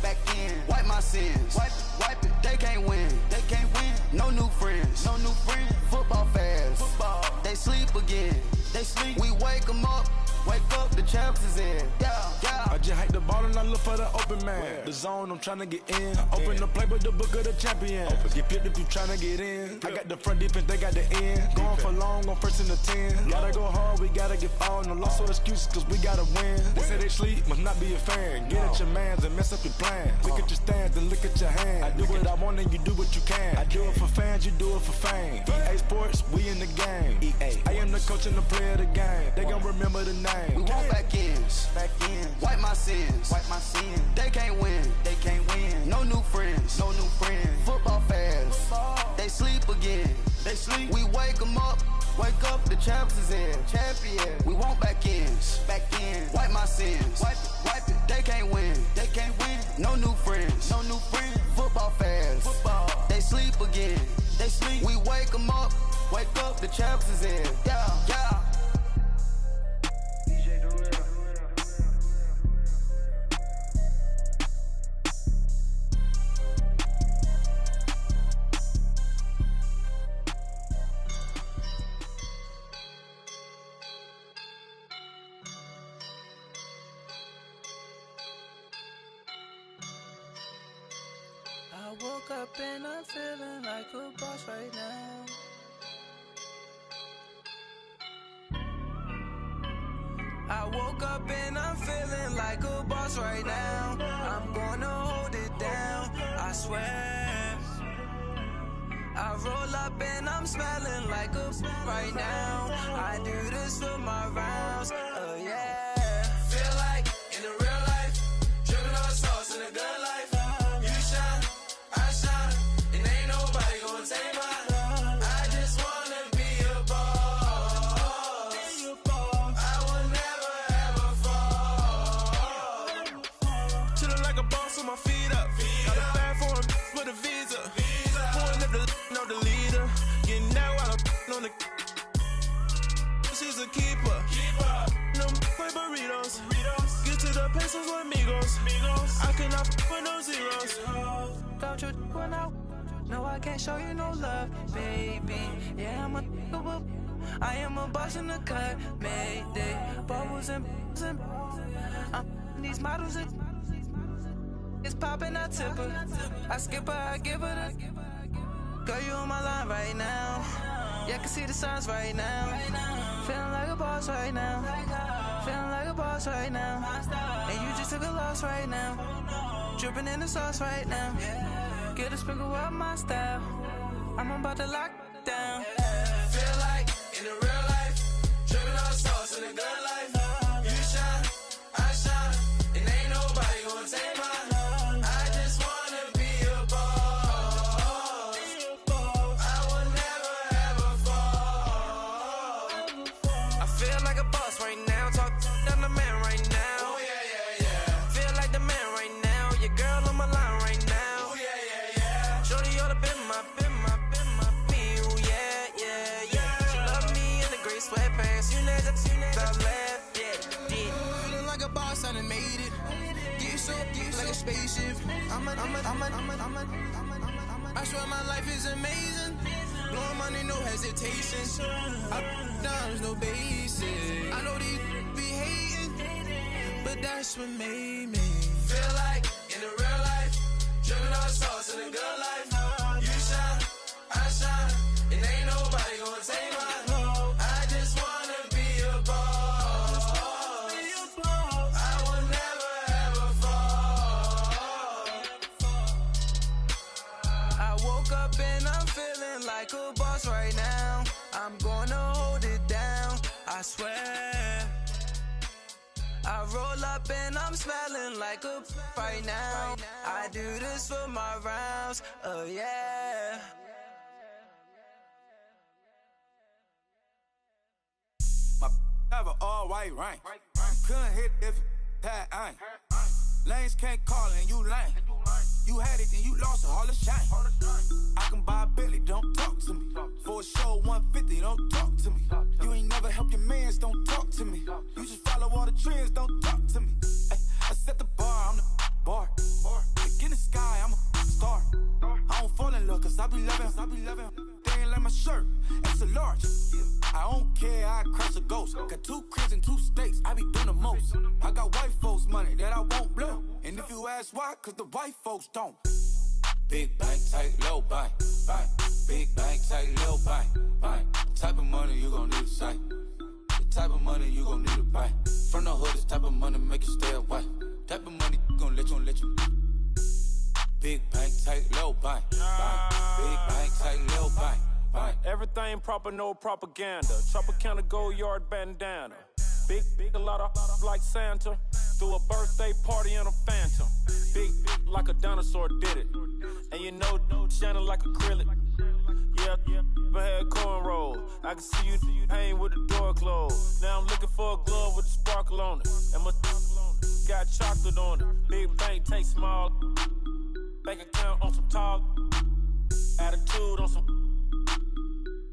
Wipe my sins. Wipe it. They can't win. No new friends. Football fast. They sleep again. We wake them up. Wake up, the champs is in. Yeah. I just hike the ball and I look for the open man. The zone, I'm tryna get in. Open the playbook, the book of the champion. Get flipped if you tryna get in. I got the front defense, they got the end. Going for long, on 1st and 10. Gotta go hard, we gotta give all. No loss or excuses, cause we gotta win. They say they sleep, must not be a fan. Get at your mans and mess up your plan. Look at your stands and look at your hands. I do what I want and you do what you can. I do it for fans, you do it for fame. EA Sports, we in the game. I am the coach and the player of the game. They gon' remember the name. We want back ends. Wipe my sins. They can't win. No new friends. Football fast. They sleep again. We wake them up. Wake up, the champs is in. Champion. We want back ends. Wipe my sins. Wipe it. They can't win. No new friends. Football fast. They sleep again. We wake them up. Wake up, the champs is in. Yeah. I woke up and I'm feeling like a boss right now. I woke up and I'm feeling like a boss right now. I'm gonna hold it down, I swear. I roll up and I'm smelling like a right now. I do this for my rounds, oh yeah. Feel like in the real life, dripping on sauce in a good life. You shine, I shine, and ain't nobody gonna take mine. I just wanna be a boss. I will never ever fall. Chillin' like a boss with my feet up. Got a bag for him with a visa. Pulling up the leader. Getting out while I'm on the. She's a keeper. No play burritos. Get to the pesos with amigos. I cannot with no zeros. Don't you run out? No, I can't show you no love, baby. Yeah, I am a boss in the cut, Mayday. Bubbles and I'm these models. It's popping, I tip her. I skip her, I give her the. Girl, you on my line right now. Yeah, I can see the signs right now. Feeling like a boss right now. Feeling like a boss right now. And you just took a loss right now. Dripping in the sauce right now. Get a sprinkle up my style. I'm about to lock down. Feel like in the real life, dripping on sauce in a good life. You shine, I shine, and ain't nobody gonna take mine. I just wanna be a boss. I will never ever fall. I feel like a boss right now. Talk to the man right now. Oh yeah. Feel like the man right now. Your girl on my line right now. Oh yeah. Shorty oughta been my me. Ooh, yeah. She love me in the gray sweatpants. You never I left. Yeah. Feeling like a boss, I done made it. Get so like a spaceship. I swear my life is amazing. Blowing money, no hesitation. Up, downs, no basic. I know these be hating, but that's what made me. Feel like in the real life, dripping on sauce in a good life. You shine, I shine, and ain't nobody gonna take mine. I just wanna be a boss. I will never ever fall. I'm gonna hold it down, I swear. I roll up and I'm smelling like a right now. I do this for my rounds, oh yeah. My have an all-white rank. Couldn't hit if that ain't. Lanes can't call and you lame. You had it and you lost all the shine. I can buy a Billy, don't talk to me. For a show 150, don't talk to me. You ain't never help your mans, don't talk to me. You just follow all the trends, don't talk to me. I set the bar, I'm the bar. Like in the sky, I'm a star. I don't fall in love cause I be loving. They ain't like my shirt, it's a large. I don't care, I crush a ghost. Got 2 cribs and 2 states, I be doing the most. I got white folks money that I won't blow. And if you ask why, cause the white folks don't. Big bank, tight, low bank, bank. Big bank, tight, low bank, bank. The type of money you gon' need to sight. The type of money you gon' need to buy. From the hood, this type of money make you stay away. Type of money gon' let you. Big bank, tight, low bank, bank. Big bank, tight, low bank. Everything proper, no propaganda. Chopper counter, go yard bandana. Big, a lot of like Santa. Threw a birthday party in a phantom. Big, like a dinosaur did it. And you know, shining like acrylic. Yeah, I had cornrow. I can see you hang with the door closed. Now I'm looking for a glove with a sparkle on it. And my got chocolate on it. Big bank, take small. Bank account on some tall. Attitude on some.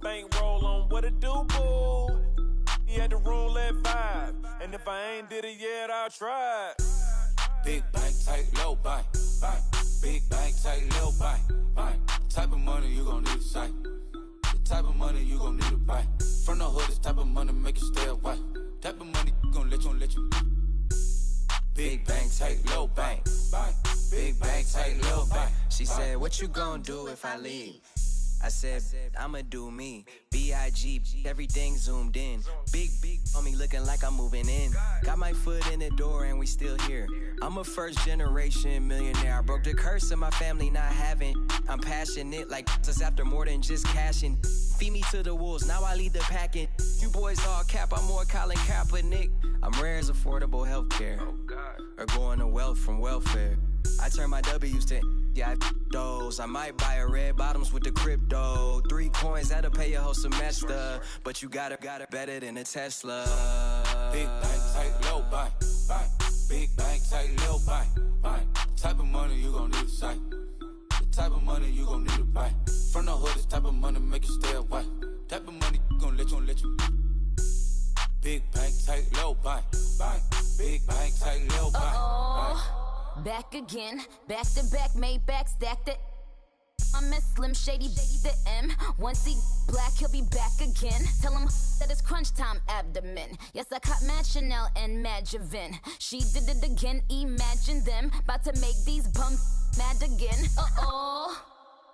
Bankroll on what it do, boo. He had the roulette vibe. And if I ain't did it yet, I'll try it. Big bank, tight, low bank, bank. Big bank, tight, low bank, bank. The type of money you gon' need to sight. The type of money you gon' need to buy. From the hood, this type of money make you stay away. Type of money gon' let you. Big bank, tight, low bank, bank. Big bank, tight, low bank. She said, what you gon' do if I leave? I said, I'ma do me. B.I.G. Everything zoomed in. Big on me looking like I'm moving in. Got my foot in the door and we still here. I'm a first generation millionaire. I broke the curse of my family not having. I'm passionate like just after more than just cashing. Feed me to the wolves, now I lead the packing. You boys all cap, I'm more Colin Kaepernick. I'm rare as affordable healthcare. Or going to wealth from welfare. I turn my W's to those. I might buy a red bottoms with the crypto. 3 coins, that'll pay your whole semester. But you got it better than a Tesla. Big bank, tight, low bank, bank. Big bank, tight, low bank, bank. The type of money you gon' need to sight. The type of money you gon' need to buy. From the hood, this type of money make you stay away. Type of money gon' let you. Big bank, tight, low bank, bank. Big bank, tight, low bank, bank. Back again, back to back, made back, stacked it. I'm a Slim Shady, the M. Once he black, he'll be back again. Tell him that it's crunch time abdomen. Yes, I caught Mad Chanel and Mad Javin. She did it again, imagine them. About to make these bums mad again. Uh-oh.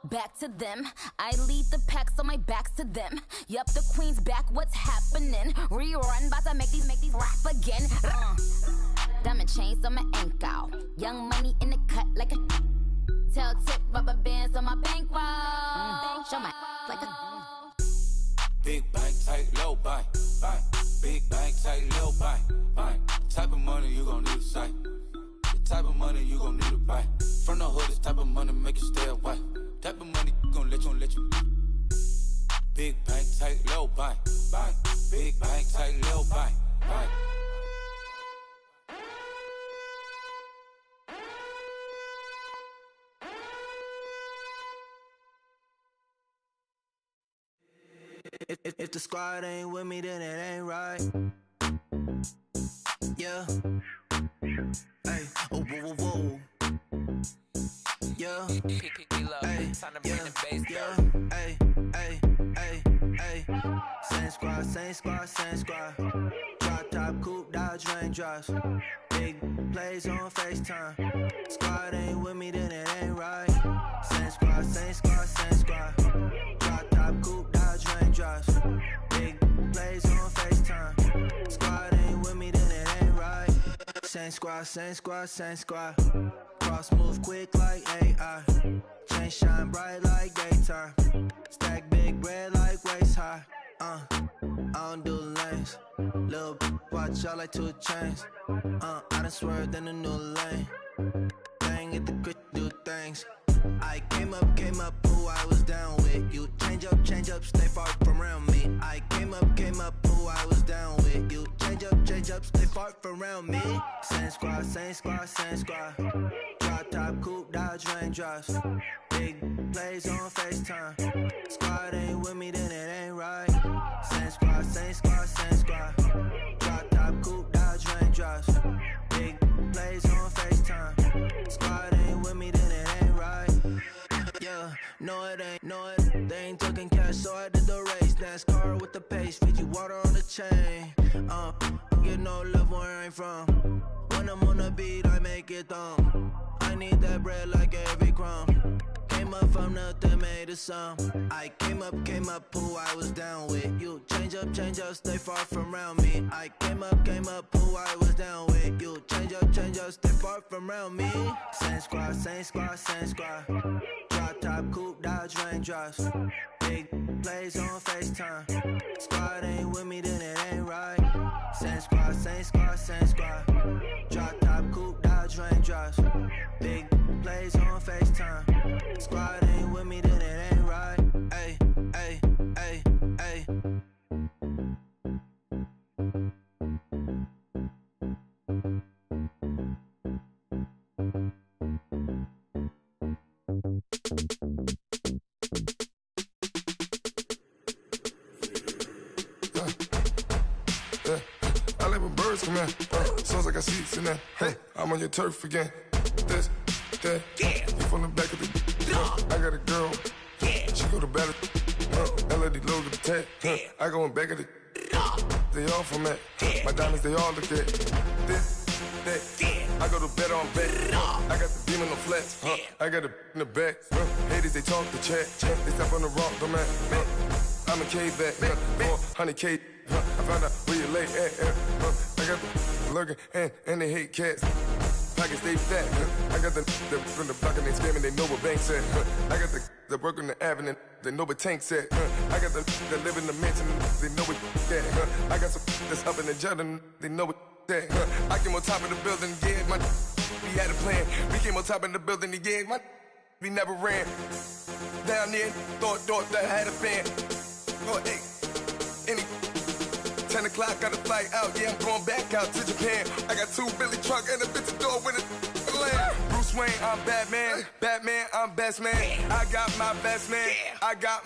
Back to them. I lead the pack, so my back's to them. Yup, the queen's back, what's happening? Rerun, about to make these rap again. Diamond chains on my ankle. Young money in the cut like a tail tip, rubber bands on my bankroll. Show my like a Big bank, tight, low bank, bank. Big bank, tight, low bank, bank. The type of money you gon' need to sight. The type of money you gon' need to buy. From the hood, this type of money make you stay away. Type of money gon' let you. Big bank, tight, low bank, bank. Big bank, tight, low bank, bank. If the squad ain't with me, then it ain't right. Yeah. Hey, oh, whoa, whoa, whoa. Yeah. Hey, yeah. Hey, hey, hey, hey. Same squad, same squad, same squad. Drop top, coupe, Dodge Raindrops. Big plays on FaceTime. Squad ain't with me, then it ain't right. Same squad, same squad, same squad. Drop top, coupe, Dodge Raindrops. Big plays on FaceTime. Squad ain't with me, then it ain't right. Same squad, same squad, same squad. Cross move quick like AI. Chain shine bright like daytime. Stack big bread like waist high. I don't do lanes. Little watch out like 2 chains. I done swerved in a new lane. Dang it, the good do things. I came up, who I was down with. You change up, stay far from around me. I came up, who I was down with. You change up, stay far from around me. Same squad. Drop top, coupe, Dodge Raindrops. Big plays on FaceTime. Squad ain't with me, then it ain't right. Same squad. Drop top, coupe, Dodge Raindrops. Big plays on FaceTime. Squad ain't with me, then it ain't right. Yeah, no it ain't, they ain't talking cash, so I did the race. NASCAR with the pace, feed you water on the chain. Get no love where I ain't from. When I'm on the beat, I make it thumb. I need that bread like every crumb. Came up from nothing, made a sum. I came up, who I was down with. You change up, stay far from around me. I came up, who I was down with. You change up, stay far from around me. Same squad. Drop top, coupe, Dodge Raindrops. Big plays on FaceTime. Squad ain't with me, then it ain't right. Same squad. Drop top, coupe, Dodge Raindrops. Big plays on FaceTime. Squad ain't with me, then it ain't right. Ay. I let my birds come in. Sounds like I seats in there. Hey, I'm on your turf again. This, that, you from the back of the. I got a girl. She go to battle. LED logo the tag. I go in back of the. They all from that. My diamonds, they all look at. This, that. I go to bed on bed. I got the beam on the flats. I got it in the back. Haters, they talk the chat. They step on the rock, don't man. I'm a K-back. 400K. I found out where you lay at. I got the lurking and they hate cats. Pockets stay fat. I got the from the block and they scamming, they know what banks at. I got the work on the avenue, they know what tanks at. I got the that live in the mansion, they know what that. I got some that's up in the Jordan, they know what that. I came on top of the building, yeah, my we had a plan. We came on top of the building, yeah, my we never ran. Down there, thought that I had a fan. Oh, hey, any 10 o'clock, got a flight out, yeah, I'm going back out to Japan. I got 2 Billy truck and a bitch door with a land. Bruce Wayne, I'm Batman. Batman, I'm best man. I got my best man. I go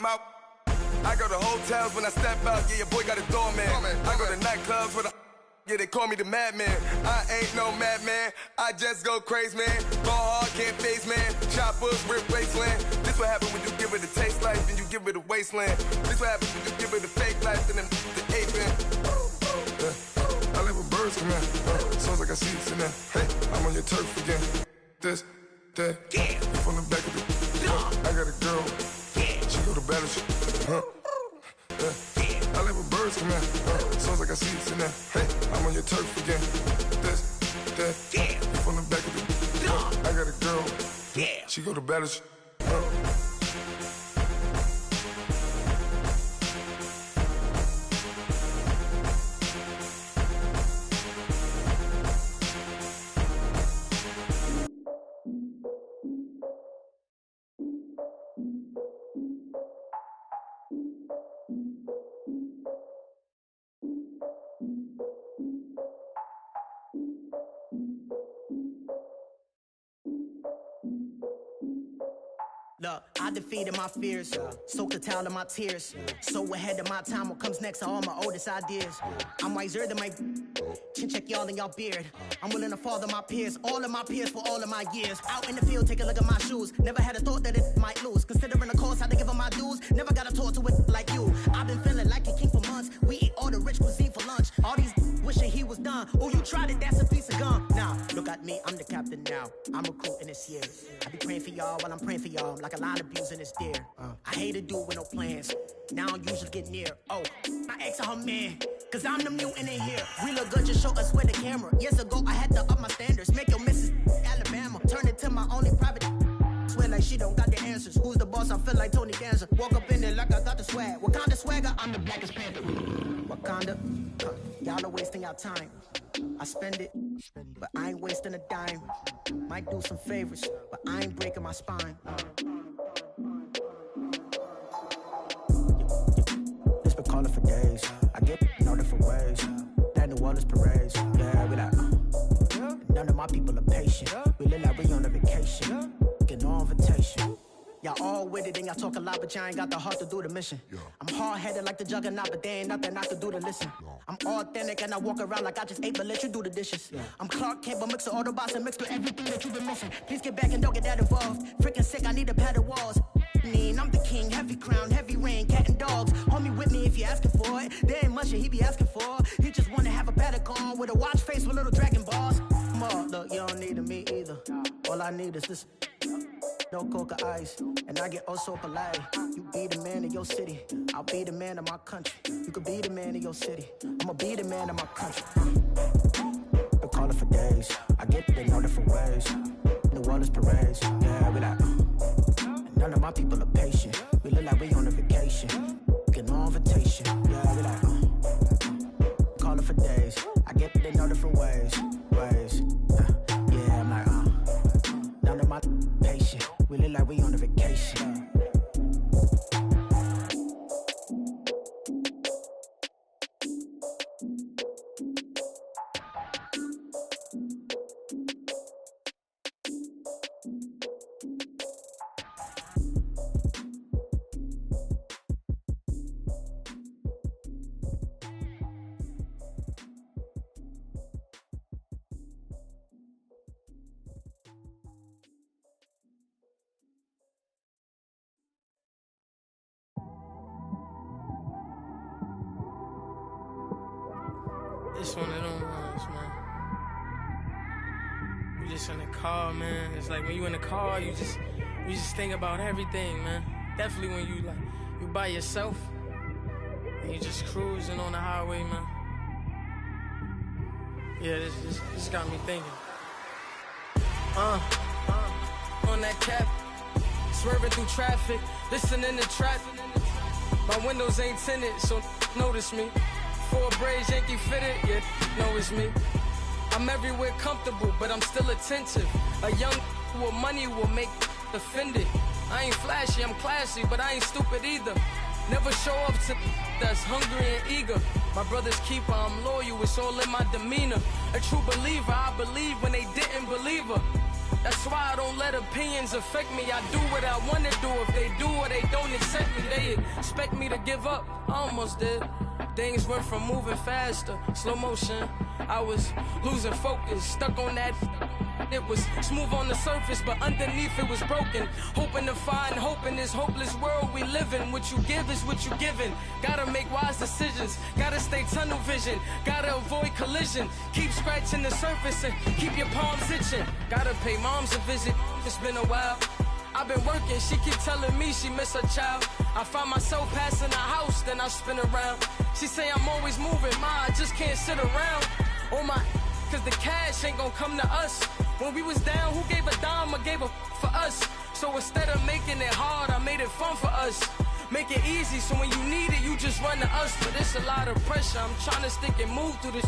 to hotels when I step out, yeah, your boy got a doorman. I go to nightclubs with a yeah, they call me the madman. I ain't no madman, I just go crazy, man. Ball hard, can't face, man. Choppers, rip wasteland. This what happen when you give it a taste life, then you give it a wasteland. This what happen when you give it a fake life, then the ape in. I let my birds come in. Sounds like I seats in there. Hey, I'm on your turf again. This, that, you from the back of the. I got a girl. She go to battle. I let my birds come in. Sounds like I seats in there. Hey, I'm on your turf again. This, that, you from the back of the. I got a girl. She go to battle. Look, I defeated my fears, soaked the towel of my tears. So ahead of my time, what comes next are all my oldest ideas. I'm wiser than my chin check y'all in y'all beard. I'm willing to father my peers, all of my peers for all of my years. Out in the field, take a look at my shoes. Never had a thought that it might lose. Considering the cost, I had to give them my dues. Never got a talk to it like you. I've been feeling like a king for months. We eat all the rich cuisine for lunch. All these wishing he was done. Oh, you tried it, that's a piece of gum. Now, look at me, I'm the captain now. I'm recruiting this year. I be praying for y'all while I'm praying for y'all. Like a line abusing this deer. I hate to do it with no plans. Now I usually get near. Oh, my ex are her man. Cause I'm the mutant in here. We look good, just show us where the camera. Years ago, I had to up my standards. Make your missus Alabama. Turn it to my only private. Swear like she don't got the answers. Who's the boss? boss, I feel like Tony Danza. Walk up in there like I got the swag. Wakanda swagger, I'm the blackest panther. Wakanda, y'all are wasting your time. I spend it, but I ain't wasting a dime. Might do some favors, but I ain't breaking my spine. It's been calling for days. I get in all different ways. That New Orleans parades. Yeah, we like, none of my people are patient. We live like we on a vacation. Get no invitation. Y'all all with it and y'all talk a lot, but y'all ain't got the heart to do the mission. I'm hard-headed like the juggernaut, but there ain't nothing I can do to listen. I'm authentic and I walk around like I just ate, but let you do the dishes. I'm Clark Kent, but mix the Autobots and mix with everything that you've been missing. Please get back and don't get that involved. Freaking sick, I need a pad of walls. I'm the king, heavy crown, heavy rain, cat and dogs. Homie with me if you're asking for it. There ain't much that he be asking for. He just wanna have a paddock on with a watch face with little dragon balls. More, look, you don't need me either. All I need is this. No coca ice, and I get oh so polite. You be the man of your city, I'll be the man of my country. You could be the man of your city, I'ma be the man of my country. Been calling for days, I get it in all different ways. New Orleans parades, yeah, we like, none of my people are patient. We look like we on a vacation, get no invitation, yeah, we like, calling for days, I get it in all different ways. Yeah, I'm like, none of my patient. We look like we on a vacation. It's one of them ones, man. You just in the car, man. It's like when you in the car, you just think about everything, man. Definitely when you by yourself and you just cruising on the highway, man. Yeah, this got me thinking. On that cap, swerving through traffic, listening to trap. My windows ain't tinted, so notice me. 4 braids, Yankee fitted, yeah, know it's me. I'm everywhere comfortable, but I'm still attentive. A young with money will make offended. I ain't flashy, I'm classy, but I ain't stupid either. Never show up to that's hungry and eager. My brother's keeper, I'm loyal, it's all in my demeanor. A true believer, I believe when they didn't believe her. That's why I don't let opinions affect me. I do what I want to do. If they do or they don't accept me, they expect me to give up. I almost did. Things went from moving faster, slow motion. I was losing focus, stuck on that. It was smooth on the surface, but underneath it was broken. Hoping to find hope in this hopeless world we live in. What you give is what you given. Gotta make wise decisions. Gotta stay tunnel vision. Gotta avoid collision. Keep scratching the surface and keep your palms itching. Gotta pay moms a visit. It's been a while. I've been working, she keep telling me she miss her child. I find myself passing the house, then I spin around. She say I'm always moving, ma, I just can't sit around. Oh my, cause the cash ain't gonna come to us. When we was down, who gave a dime or gave a for us? So instead of making it hard, I made it fun for us. Make it easy, so when you need it, you just run to us. But it's a lot of pressure, I'm trying to stick and move through this.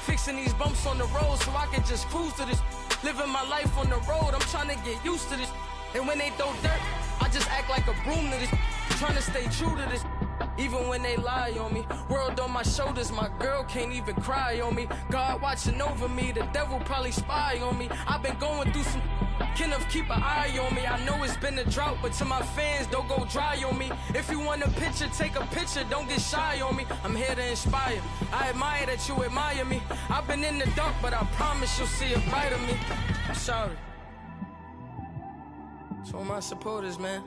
Fixing these bumps on the road so I can just cruise to this. Living my life on the road, I'm trying to get used to this. And when they throw dirt, I just act like a broom to this. Trying to stay true to this. Even when they lie on me. World on my shoulders, my girl can't even cry on me. God watching over me, the devil probably spy on me. I've been going through some Kenneth, keep an eye on me. I know it's been a drought, but to my fans, don't go dry on me. If you want a picture, take a picture, don't get shy on me. I'm here to inspire. I admire that you admire me. I've been in the dark, but I promise you'll see a bright of me. I'm sorry. To all my supporters, man.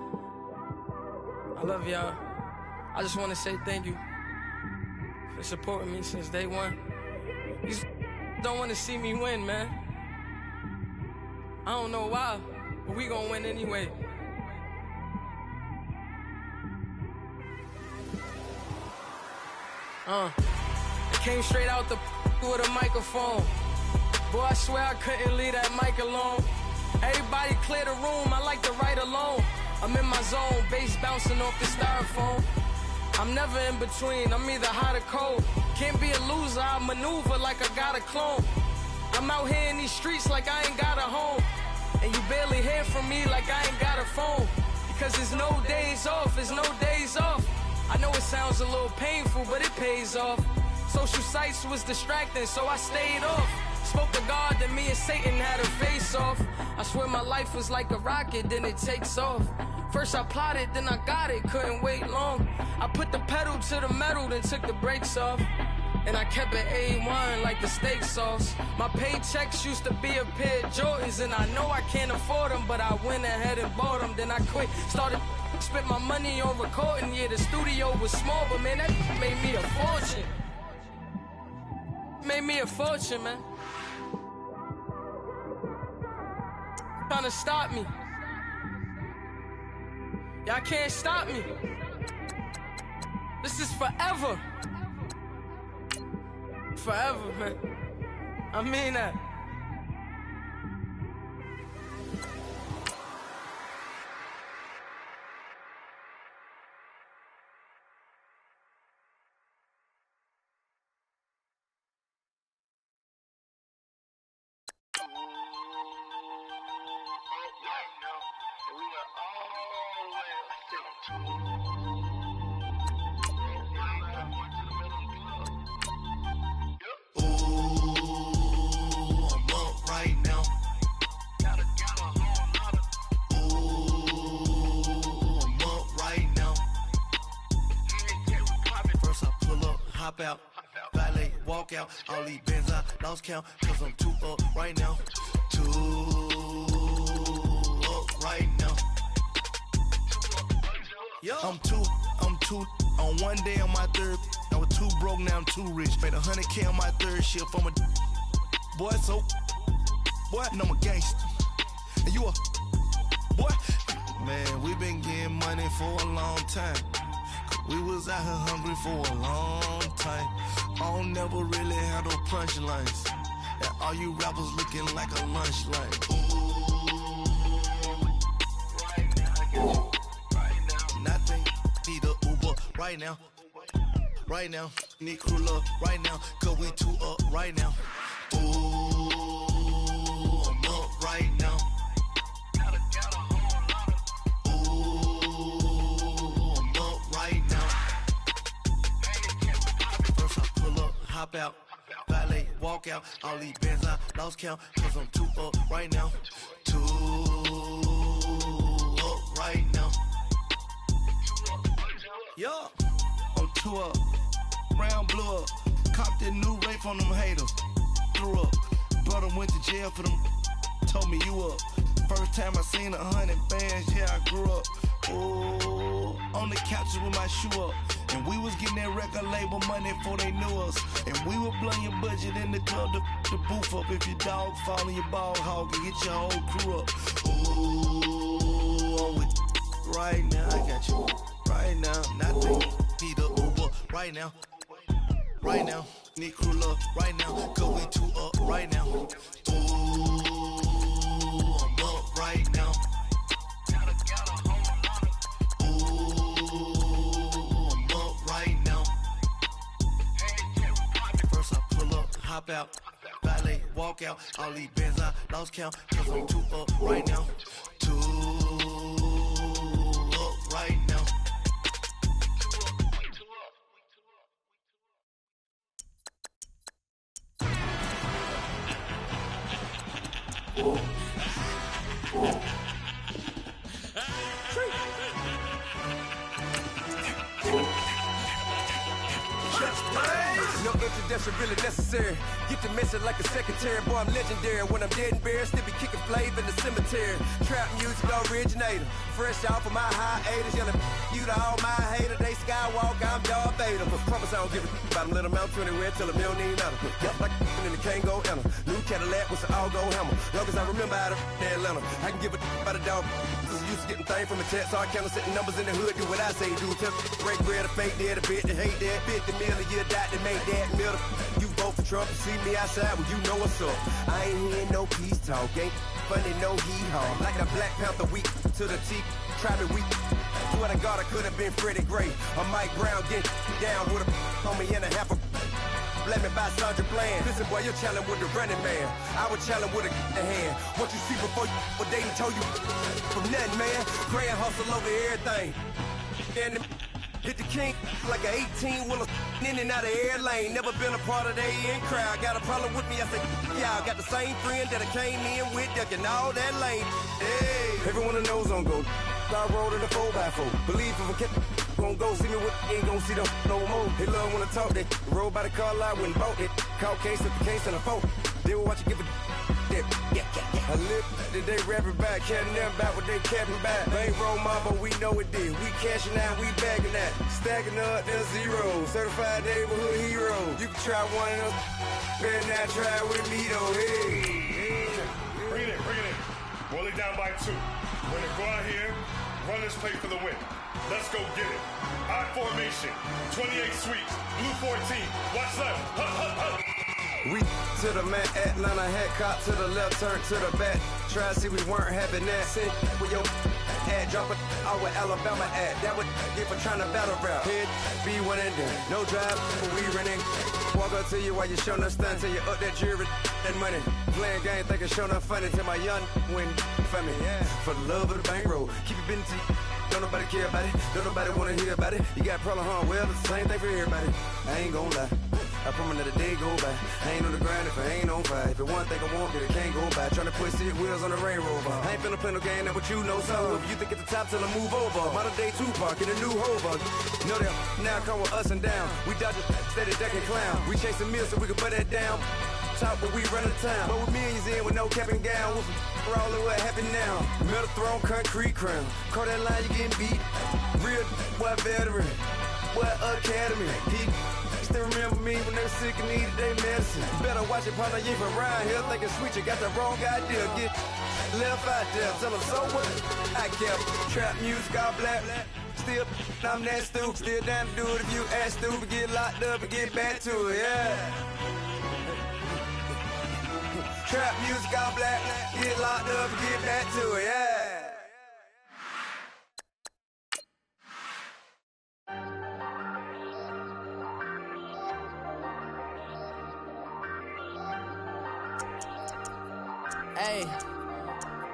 I love y'all. I just want to say thank you for supporting me since day one. These don't want to see me win, man. I don't know why, but we gonna win anyway. I came straight out the with a microphone. Boy, I swear I couldn't leave that mic alone. Everybody clear the room, I like to write alone. I'm in my zone, bass bouncing off the styrofoam. I'm never in between, I'm either hot or cold. Can't be a loser, I maneuver like I got a clone. I'm out here in these streets like I ain't got a home. And you barely hear from me like I ain't got a phone. Because there's no days off, there's no days off. I know it sounds a little painful, but it pays off. Social sites was distracting, so I stayed off. Spoke to God that me and Satan had a face off. I swear my life was like a rocket, then it takes off. First I plotted, then I got it, couldn't wait long. I put the pedal to the metal, then took the brakes off. And I kept it A1 like the steak sauce. My paychecks used to be a pair of Jordans, and I know I can't afford them, but I went ahead and bought them. Then I quit, spent my money on recording. Yeah, the studio was small, but man, that made me a fortune. Made me a fortune, man. Trying to stop me. Y'all can't stop me. This is forever. Forever, man. I mean that. Out, valet, walk out, all these bands I lost count, cause I'm too up right now, too up right now. I'm too, on one day on my third, I was too broke, now I'm too rich, made 100K on my third shift, I'm a boy, so, boy, and I'm a gangster, and you a, boy, man, we been getting money for a long time. We was out here hungry for a long time. I don't never really have no punchlines. And all you rappers looking like a lunch line. Nothing, need a Uber right now. Right now, need crew love right now. Cause we too up right now. Ooh, I'm up right now. Hop out, valet, walk out, all these bands I lost count, cause I'm too up right now, too up right now. Yeah, I'm too up, round blew up, copped that new rape on them haters, threw up, brother went to jail for them, told me you up, first time I seen 100 bands, yeah I grew up, ooh, on the couches with my shoe up. And we was getting that record label money before they knew us. And we were blowing your budget in the club to the booth up. If your dog fall in your ball hog and get your whole crew up. Ooh, I'm with right now. I got you right now. Nothing, need a Uber right now. Right now, need crew love right now. Cause we too up right now. Ooh, I'm up right now. Hop out, valet, walk out, all these bands I lost count, cause I'm too up right now, too up right now. No introduction really necessary. Get the message like a secretary. Boy, I'm legendary. When I'm dead and buried, still be kicking flavor in the cemetery. Trap music originator. Fresh off of my hiatus. Yelling you to all my haters. They skywalk, I'm Darth Vader. But promise I don't give a about them. Let them out anywhere till them don't need nothing. Yup, like and the can't go enter. New Cadillac with an all-go hammer. Long as I remember out of Atlanta. I can give a about a dog. Used to getting things from a text. So I count setting numbers in the hood. Do what I say do. Tell break bread or fake dead. A bit to hate that. 50 million a year dot to make that middle. You vote for Trump, you see me outside, well, you know what's up. I ain't hearing no peace talk, ain't funny, no hee-haw. Like the Black Panther, weak to the teeth. Try to weak. Swear to God, I could have been Freddie Gray. Or Mike Brown get down with a on me and a half a. Let me buy Sandra Bland. Listen, boy, you're challenging with the running man. I was challenging with a hand. What you see before you what they told you from nothing, man. Grand hustle over everything. And hit the king like an 18-wheeler in and out of air lane. Never been a part of the in crowd. Got a problem with me, I said, y'all got the same friend that I came in with, ducking all that lane. Hey, everyone knows on go. I rolled in a 4x4. Believe if I kept gon' go see me with ain't gon' see them no more. They love when I talk, they roll by the car lot when bought it. Caught case at the case and a phone. They will watch you give a dip. I live that they rapping back, caring them back what they capping back. Bankroll mama, we know it did. We cashing out, we bagging that. Stacking up, there's zero. Certified neighborhood hero. You can try one of them, better not try with me though. Hey. Bring it in. Roll it down by 2. We're gonna go out here, run this play for the win. Let's go get it. I formation, 28 sweeps, blue 14. Watch left. Hup, hup, hup. We to the man, Atlanta head cop to the left, turn to the back. Try to see we weren't having that. Send with your ad, drop it out with Alabama ad. That would get for trying to battle rap. Head, be one and done. No drive, we running. Walk up to you while you showing us stun till you up that jury and money. Playing game, thinking showing up funny till my young win for me. Yeah. For the love of the bankroll, keep it busy. Don't nobody care about it. Don't nobody wanna hear about it. You got a problem, huh? Well, it's the same thing for everybody. I ain't gon' lie. I promise that a day go by. I ain't on the grind if I ain't on fire. If it one thing I want, then it can't go by. Tryna put 6 wheels on the Range Rover. I ain't finna play no game that what you know. So if you think at the top, tell them move over. Modern day Tupac in a new Hover. Know that now come with us and down. We dodge a steady ducking clown. We chase a meal so we can put that down. Top, but we run the town. But with millions in with no cap and gown. We're all in what happened now. Metal throne, concrete crown. Call that line, you getting beat. Real what veteran. What academy. He still remember me when they were sick and needed their medicine. Better watch it, partner. You from around here thinking sweet. You got the wrong idea. Get left out there. Tell them so what? I kept trap music all black. Still, I'm that stupid. Still down to do it if you ask stupid. Get locked up and get back to it. Yeah. Trap music all black, get locked up and get back to it, yeah.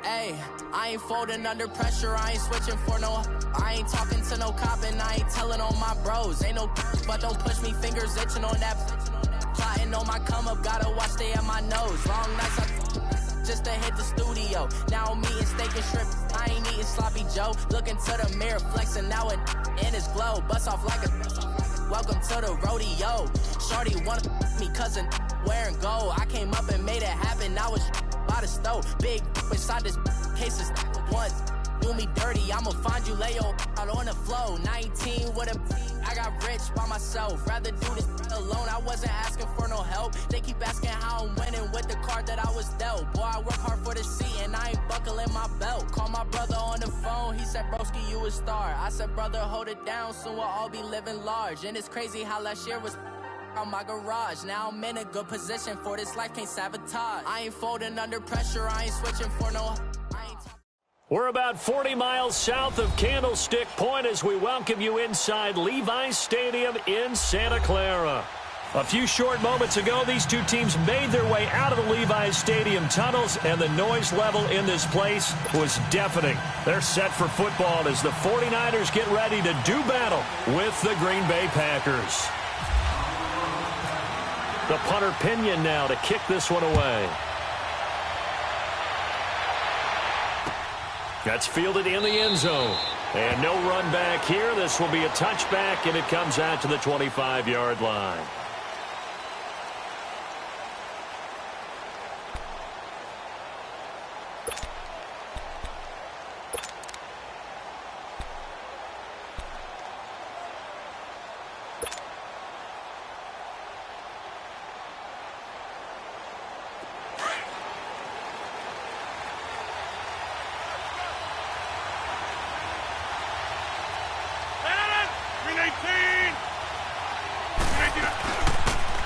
Hey, I ain't folding under pressure, I ain't switching for no. I ain't talking to no cop and I ain't telling on my bros. Ain't no but don't push me, fingers itching on that. Plotting on my come up, gotta watch stay at my nose. Long nights just to hit the studio. Now I'm eating steak and shrimp, I ain't eating sloppy Joe. Looking to the mirror, flexing now it in his glow. Bust off like a welcome to the rodeo. Shorty wanna me cousin wearing gold. I came up and made it happen, now it's by the stove. Big inside this cases once. Do me dirty, I'ma find you, lay your out on the floor. 19 with a I got rich by myself. Rather do this alone, I wasn't asking for no help. They keep asking how I'm winning with the card that I was dealt. Boy, I work hard for the seat and I ain't buckling my belt. Call my brother on the phone, he said, broski, you a star. I said, brother, hold it down, soon we'll all be living large. And it's crazy how last year was on my garage. Now I'm in a good position for this life, can't sabotage. I ain't folding under pressure, I ain't switching for no. We're about 40 miles south of Candlestick Point as we welcome you inside Levi's Stadium in Santa Clara. A few short moments ago, these two teams made their way out of the Levi's Stadium tunnels, and the noise level in this place was deafening. They're set for football as the 49ers get ready to do battle with the Green Bay Packers. The punter Pinion now to kick this one away. That's fielded in the end zone. And no run back here. This will be a touchback, and it comes out to the 25-yard line.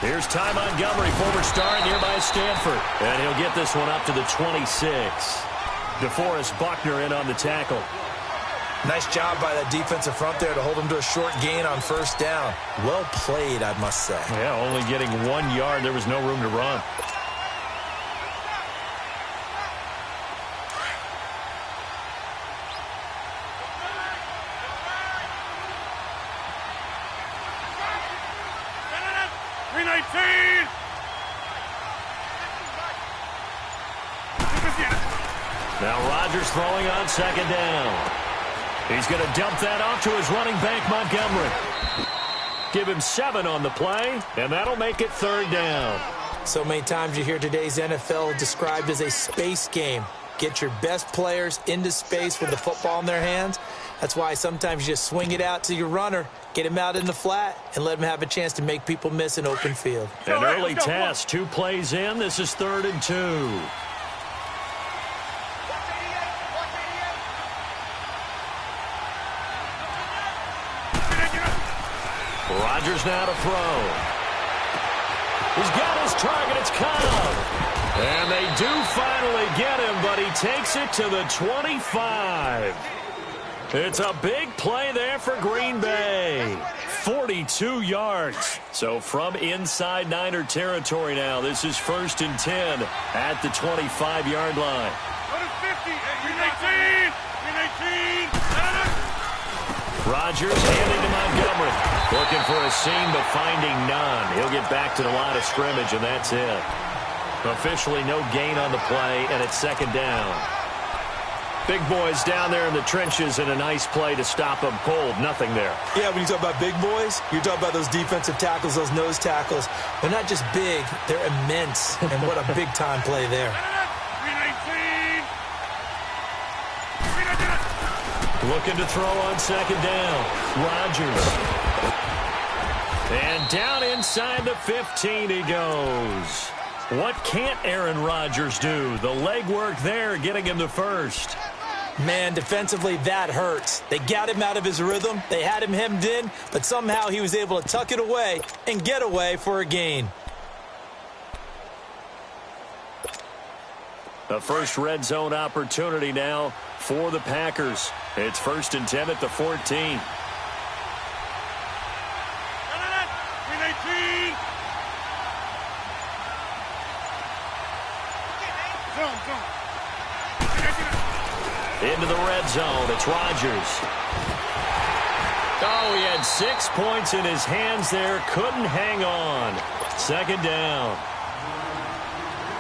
Here's Ty Montgomery, former star at nearby Stanford. And he'll get this one up to the 26. DeForest Buckner in on the tackle. Nice job by that defensive front there to hold him to a short gain on first down. Well played, I must say. Yeah, only getting 1 yard. There was no room to run. Now Rodgers throwing on second down. He's going to dump that off to his running back, Montgomery. Give him 7 on the play, and that'll make it third down. So many times you hear today's NFL described as a space game. Get your best players into space with the football in their hands. That's why sometimes you just swing it out to your runner, get him out in the flat, and let him have a chance to make people miss an open field. An early test, 2 plays in. This is 3rd and 2. Rodgers now to throw. He's got his target. It's Cobb. And they do finally get him, but he takes it to the 25. It's a big play there for Green Bay. 42 yards. So from inside Niner territory now, this is 1st and 10 at the 25-yard line. Rodgers handing to Montgomery. Looking for a seam, but finding none. He'll get back to the line of scrimmage, and that's it. Officially no gain on the play, and it's 2nd down. Big boys down there in the trenches, and a nice play to stop them cold. Nothing there. Yeah, when you talk about big boys, you're talking about those defensive tackles, those nose tackles. They're not just big, they're immense, and what a big-time play there. Looking to throw on 2nd down. Rodgers. And down inside the 15 he goes. What can't Aaron Rodgers do? The legwork there getting him the first. Man, defensively, that hurts. They got him out of his rhythm. They had him hemmed in, but somehow he was able to tuck it away and get away for a gain. The first red zone opportunity now for the Packers. It's 1st and 10 at the 14. Into the red zone. It's Rodgers. Oh, he had 6 points in his hands there. Couldn't hang on. 2nd down.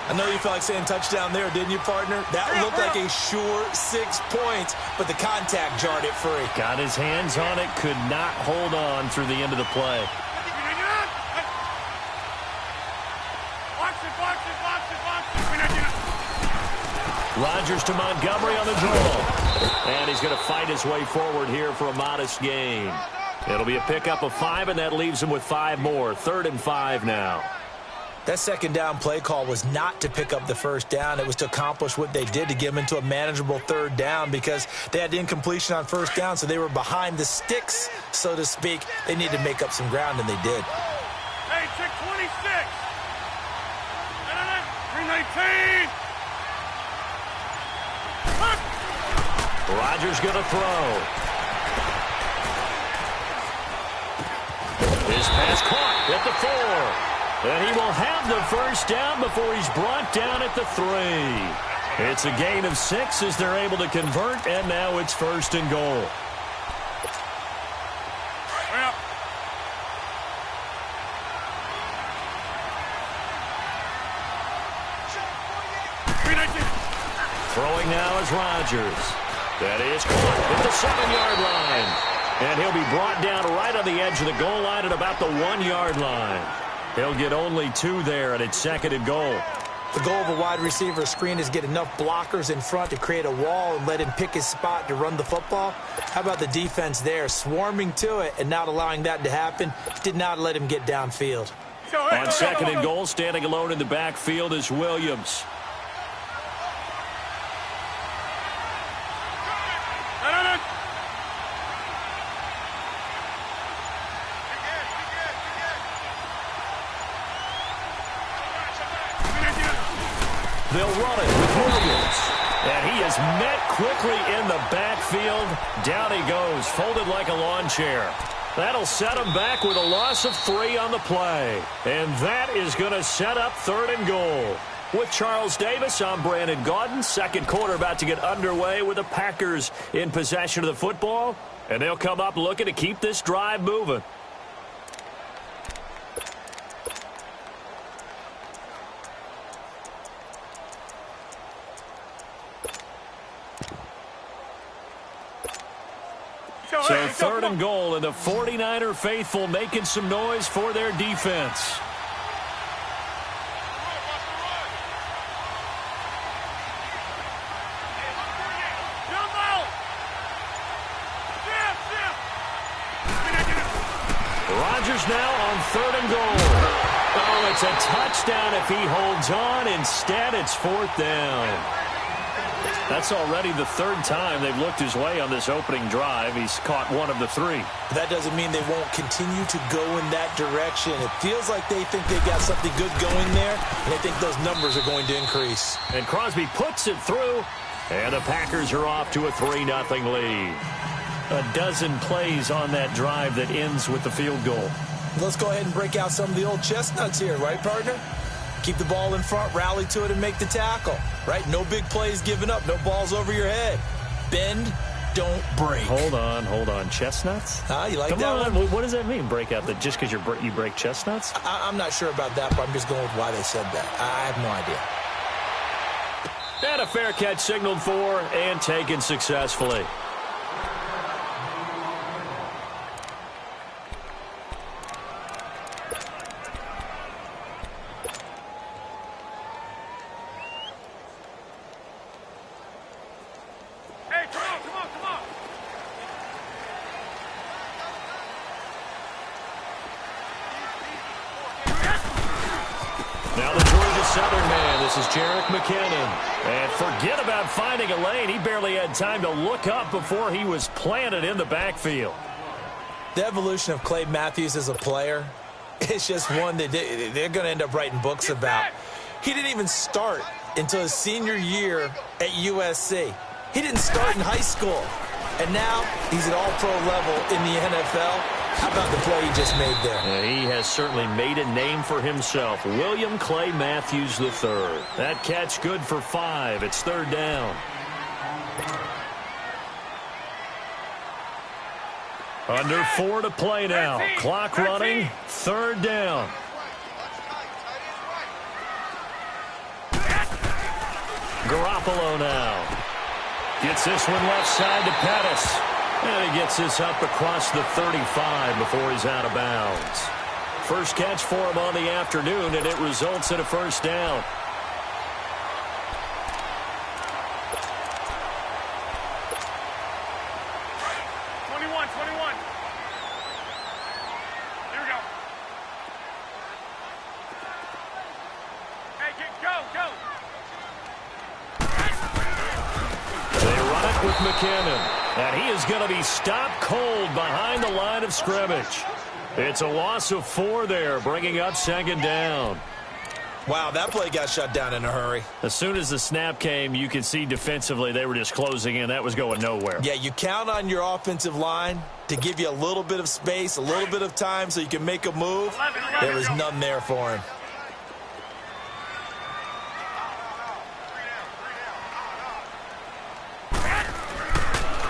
I know you felt like saying touchdown there, didn't you, partner? That looked like a sure 6 points, but the contact jarred it free. Got his hands on it, could not hold on through the end of the play. Rodgers to Montgomery on the draw. And he's going to fight his way forward here for a modest gain. It'll be a pickup of 5, and that leaves him with 5 more. 3rd and 5 now. That 2nd down play call was not to pick up the 1st down. It was to accomplish what they did to get them into a manageable 3rd down because they had incompletion on 1st down, so they were behind the sticks, so to speak. They needed to make up some ground, and they did. Hey, check 26. 319. Rodgers going to throw. His pass caught at the 4. And he will have the 1st down before he's brought down at the 3. It's a gain of 6 as they're able to convert, and now it's 1st and goal. Throwing now is Rodgers. That is caught at the 7-yard line. And he'll be brought down right on the edge of the goal line at about the 1-yard line. He'll get only 2 there, and it's 2nd and goal. The goal of a wide receiver screen is get enough blockers in front to create a wall and let him pick his spot to run the football. How about the defense there, swarming to it and not allowing that to happen? Did not let him get downfield. On 2nd and goal, standing alone in the backfield is Williams. they'll run it with Williams. And he is met quickly in the backfield. Down he goes, folded like a lawn chair. That'll set him back with a loss of 3 on the play. And that is going to set up 3rd and goal. With Charles Davis, I'm Brandon Gaudin. Second quarter about to get underway with the Packers in possession of the football. And they'll come up looking to keep this drive moving. So 3rd and goal, and the 49er faithful making some noise for their defense. Rodgers now on 3rd and goal. Oh, it's a touchdown if he holds on. Instead, it's 4th down. That's already the 3rd time they've looked his way on this opening drive. He's caught 1 of the 3. That doesn't mean they won't continue to go in that direction. It feels like they think they've got something good going there, and they think those numbers are going to increase. And Crosby puts it through, and the Packers are off to a 3-0 lead. A dozen plays on that drive that ends with the field goal. Let's go ahead and break out some of the old chestnuts here, right, partner? Keep the ball in front, rally to it, and make the tackle, right? No big plays given up, no balls over your head. Bend, don't break. Hold on. Chestnuts? You like Come that on. one? What does that mean, break out? That just because you break chestnuts? I'm not sure about that, but I'm just going with why they said that. I have no idea. And a fair catch signaled for and taken successfully. And forget about finding a lane. He barely had time to look up before he was planted in the backfield. The evolution of Clay Matthews as a player, it's just one that they're going to end up writing books about. He didn't even start until his senior year at USC. He didn't start in high school. And now he's at all-pro level in the NFL. How about the play he just made there? Yeah, he has certainly made a name for himself. William Clay Matthews III. That catch good for 5. It's 3rd down. Under 4 to play now. Clock running. 3rd down. Garoppolo now. Gets this one left side to Pettis. And he gets this up across the 35 before he's out of bounds. First catch for him on the afternoon, and it results in a 1st down. With McKinnon. And he is going to be stopped cold behind the line of scrimmage. It's a loss of 4 there, bringing up 2nd down. Wow, that play got shut down in a hurry. As soon as the snap came, you could see defensively they were just closing in. That was going nowhere. Yeah, you count on your offensive line to give you a little bit of space, a little bit of time so you can make a move. There was none there for him.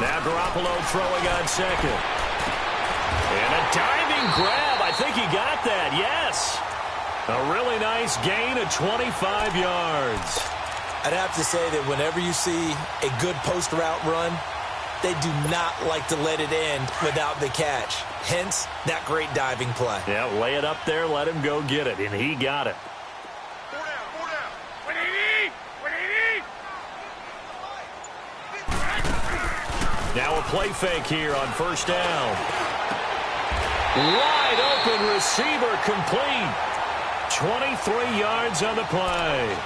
Now Garoppolo throwing on 2nd. And a diving grab. I think he got that. Yes. A really nice gain of 25 yards. I'd have to say that whenever you see a good post route run, they do not like to let it end without the catch. Hence, that great diving play. Yeah, lay it up there, let him go get it, and he got it. Now a play fake here on 1st down. Wide open receiver complete. 23 yards on the play.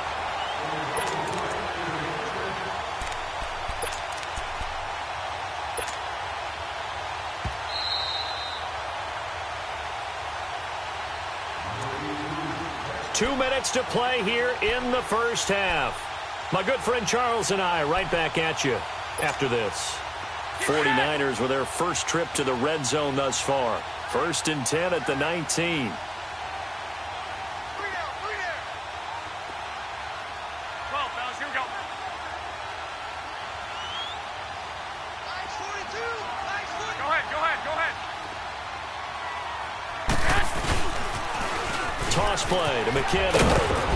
Two minutes to play here in the 1st half. My good friend Charles and I right back at you after this. 49ers with their first trip to the red zone thus far. 1st and 10 at the 19. Toss play to McKinnon.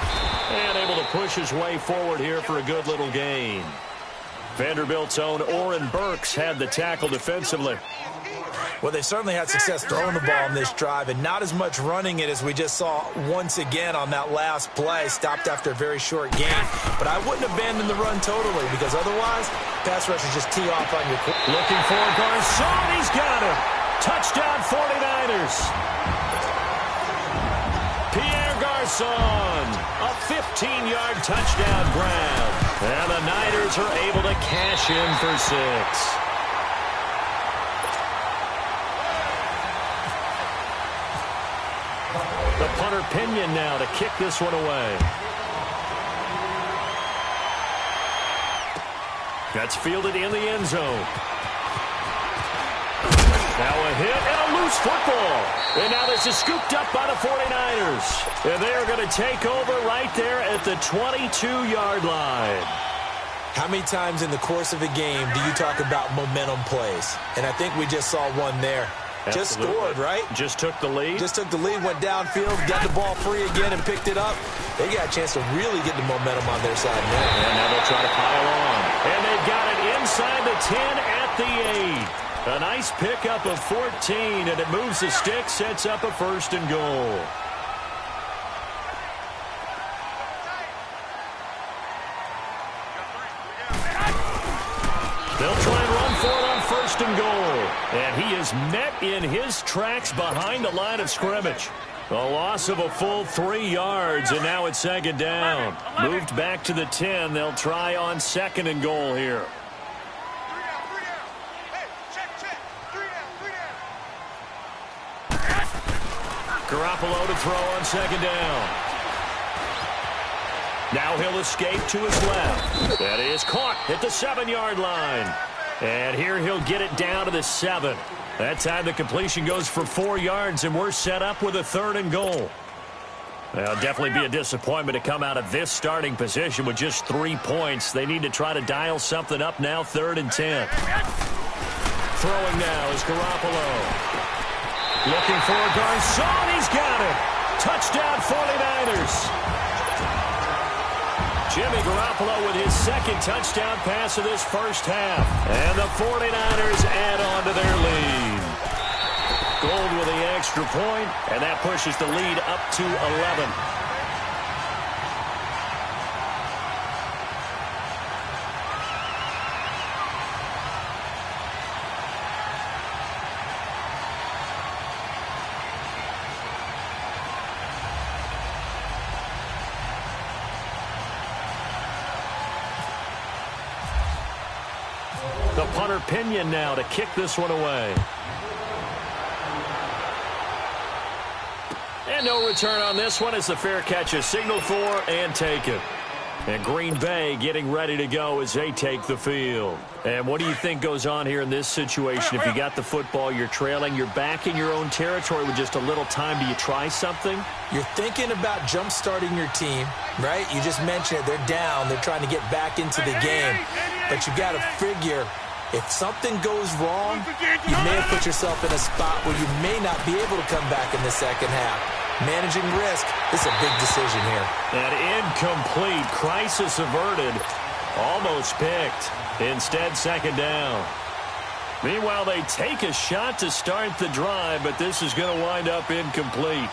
And able to push his way forward here for a good little gain. Vanderbilt's own Oren Burks had the tackle defensively. Well, they certainly had success throwing the ball in this drive, and not as much running it as we just saw once again on that last play, stopped after a very short gain. But I wouldn't abandon the run totally, because otherwise, pass rushers just tee off on your... Looking for Garcon, he's got him. Touchdown 49ers. Pierre Garcon, a 15-yard touchdown grab. And the Niners are able to cash in for 6. The punter Pinion now to kick this one away. That's fielded in the end zone. Now a hit and a loose football. And now this is scooped up by the 49ers. And they are going to take over right there at the 22-yard line. How many times in the course of a game do you talk about momentum plays? And I think we just saw one there. Absolutely. Just scored, right? Just took the lead. Just took the lead, went downfield, got the ball free again, and picked it up. They got a chance to really get the momentum on their side now. And now they'll try to pile on. And they've got it inside the 10 at the 8. A nice pickup of 14, and it moves the stick, sets up a 1st and goal. They'll try and run for it on 1st and goal. And he is met in his tracks behind the line of scrimmage. A loss of a full 3 yards, and now it's 2nd down. Moved back to the 10. They'll try on 2nd and goal here. Garoppolo to throw on 2nd down. Now he'll escape to his left. That is caught at the 7-yard line. And here he'll get it down to the 7. That time the completion goes for 4 yards, and we're set up with a 3rd and goal. Well, definitely be a disappointment to come out of this starting position with just 3 points. They need to try to dial something up now, 3rd and 10. Throwing now is Garoppolo. Looking for Garcon. He's got it. Touchdown 49ers. Jimmy Garoppolo with his 2nd touchdown pass of this first half. And the 49ers add on to their lead. Gold with the extra point, and that pushes the lead up to 11. The punter Pinion now to kick this one away. And no return on this one as the fair catch is signaled for and taken. And Green Bay getting ready to go as they take the field. And what do you think goes on here in this situation? If you got the football, you're trailing, you're back in your own territory with just a little time. Do you try something? You're thinking about jump-starting your team, right? You just mentioned it. They're down. They're trying to get back into the game. But you got to figure, if something goes wrong, you may have put yourself in a spot where you may not be able to come back in the second half. Managing risk is a big decision here. An incomplete, crisis averted, almost picked. Instead, 2nd down. Meanwhile, they take a shot to start the drive, but this is going to wind up incomplete.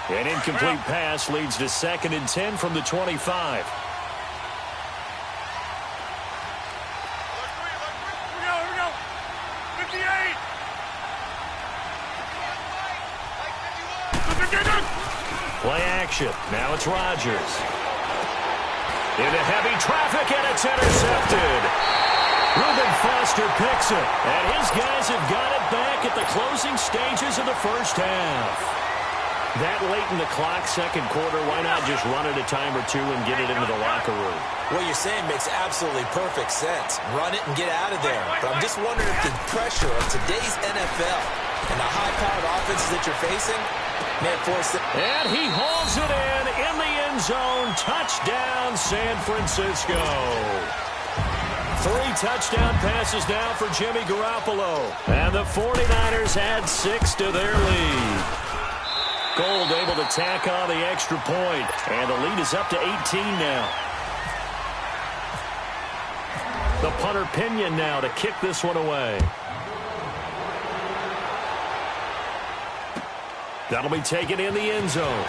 An incomplete pass leads to 2nd and 10 from the 25. Play action. Now it's Rodgers. Into heavy traffic, and it's intercepted. Reuben Foster picks it, and his guys have got it back at the closing stages of the first half. That late in the clock, second quarter, why not just run it a time or two and get it into the locker room? What you're saying makes absolutely perfect sense. Run it and get out of there. But I'm just wondering if the pressure of today's NFL and the high-powered offenses that you're facing may force it. And he hauls it in the end zone. Touchdown, San Francisco. 3 touchdown passes now for Jimmy Garoppolo. And the 49ers add 6 to their lead. Gold able to tack on the extra point. And the lead is up to 18 now. The punter Pinion now to kick this one away. That'll be taken in the end zone.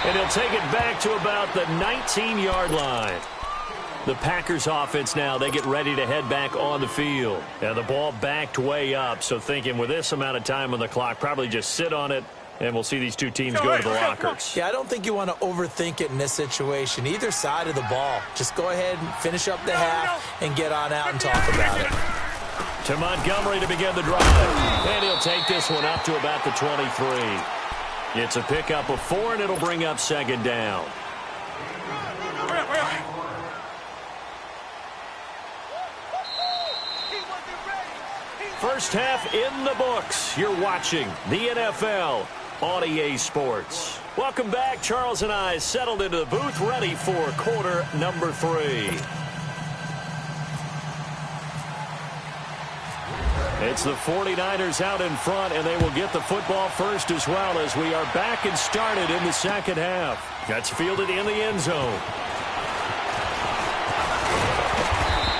And he'll take it back to about the 19-yard line. The Packers offense now, they get ready to head back on the field. And the ball backed way up, so thinking with this amount of time on the clock, probably just sit on it, and we'll see these two teams go to the lockers. Yeah, I don't think you want to overthink it in this situation. Either side of the ball. Just go ahead and finish up the half and get on out and talk about it. To Montgomery to begin the drive. And he'll take this one up to about the 23. It's a pickup of 4, and it'll bring up second down. First half in the books. You're watching the NFL on EA Sports. Welcome back. Charles and I settled into the booth, ready for quarter number 3. It's the 49ers out in front, and they will get the football first as well as we are back and started in the second half. That's fielded in the end zone.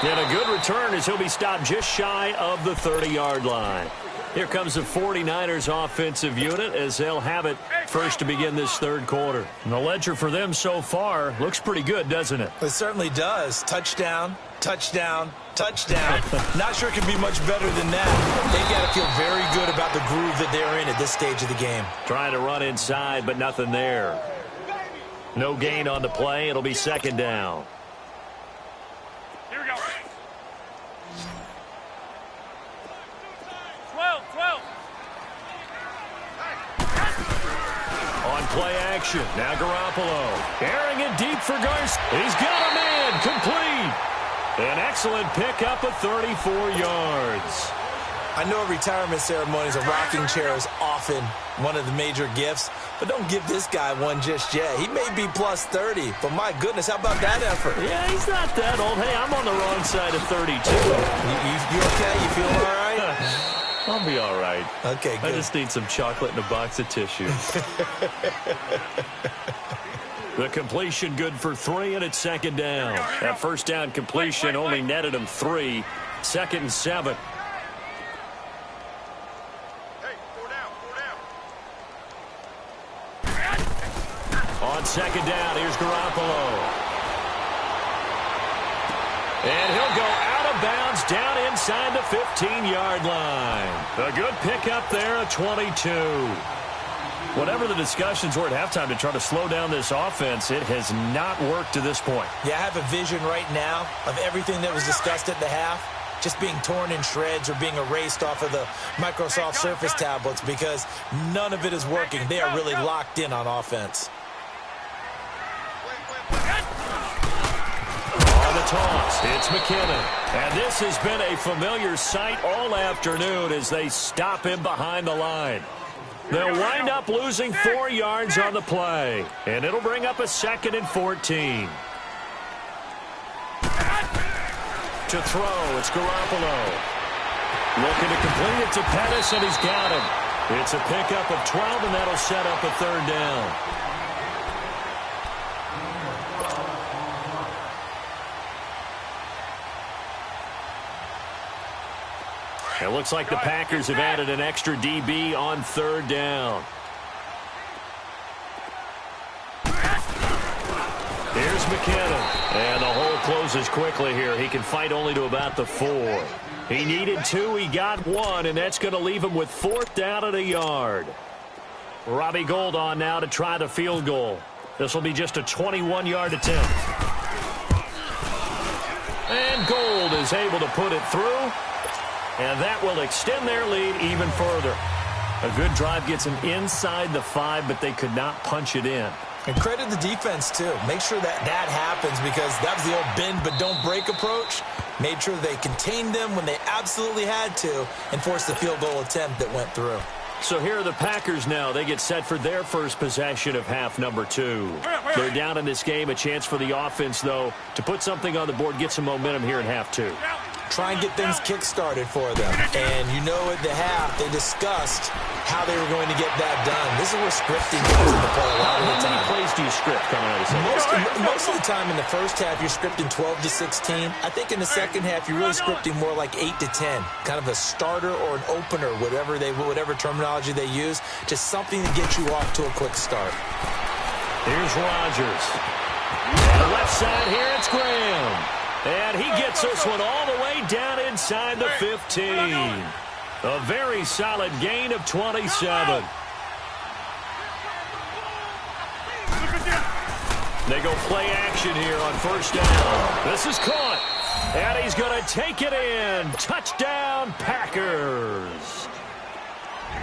And a good return as he'll be stopped just shy of the 30-yard line. Here comes the 49ers offensive unit as they'll have it first to begin this third quarter. And the ledger for them so far looks pretty good, doesn't it? It certainly does. Touchdown, touchdown, touchdown. Not sure it can be much better than that. They got to feel very good about the groove that they're in at this stage of the game. Trying to run inside, but nothing there. No gain on the play. It'll be second down. Here we go. 12. On play action. Now Garoppolo. Airing it deep for Garcia. He's got a man. Complete. An excellent pickup of 34 yards. I know at retirement ceremonies, a rocking chair is often one of the major gifts, but don't give this guy one just yet. He may be plus 30, but my goodness, how about that effort? Yeah, he's not that old. Hey, I'm on the wrong side of 32. You okay? You feeling all right? I'll be all right. Okay, good. I just need some chocolate and a box of tissue. The completion good for 3, and it's second down. That first down completion only netted him 3. Second and 7. On second down, here's Garoppolo. And he'll go out of bounds down inside the 15-yard line. A good pickup there at 22. Whatever the discussions were at halftime to try to slow down this offense, it has not worked to this point. Yeah, I have a vision right now of everything that was discussed at the half just being torn in shreds or being erased off of the Microsoft Surface tablets because none of it is working. They are really locked in on offense. On the toss, it's McKinnon. And this has been a familiar sight all afternoon as they stop him behind the line. They'll wind up losing 4 yards on the play. And it'll bring up a 2nd and 14. To throw, it's Garoppolo. Looking to complete it to Pettis, and he's got him. It's a pickup of 12, and that'll set up a third down. It looks like the Packers have added an extra DB on third down. Here's McKinnon. And the hole closes quickly here. He can fight only to about the 4. He needed 2. He got 1, and that's going to leave him with 4th down at a yard. Robbie Gould on now to try the field goal. This will be just a 21-yard attempt. And Gould is able to put it through. And that will extend their lead even further. A good drive gets them inside the 5, but they could not punch it in. And credit the defense, too. Make sure that happens, because that was the old bend but don't break approach. Made sure they contained them when they absolutely had to and forced the field goal attempt that went through. So here are the Packers now. They get set for their first possession of half number 2. They're down in this game. A chance for the offense, though, to put something on the board, get some momentum here in half 2. Try and get things kick-started for them. And you know at the half, they discussed how they were going to get that done. This is where scripting comes into play a lot of the time. How many plays do you script coming out of the second? Most of the time in the first half, you're scripting 12 to 16. I think in the second half, you're really scripting more like 8 to 10. Kind of a starter or an opener, whatever terminology they use. Just something to get you off to a quick start. Here's Rodgers. On the left side here, it's Graham. And he gets this one all the way down inside the 15. A very solid gain of 27. They go play action here on first down. This is caught. And he's going to take it in. Touchdown, Packers.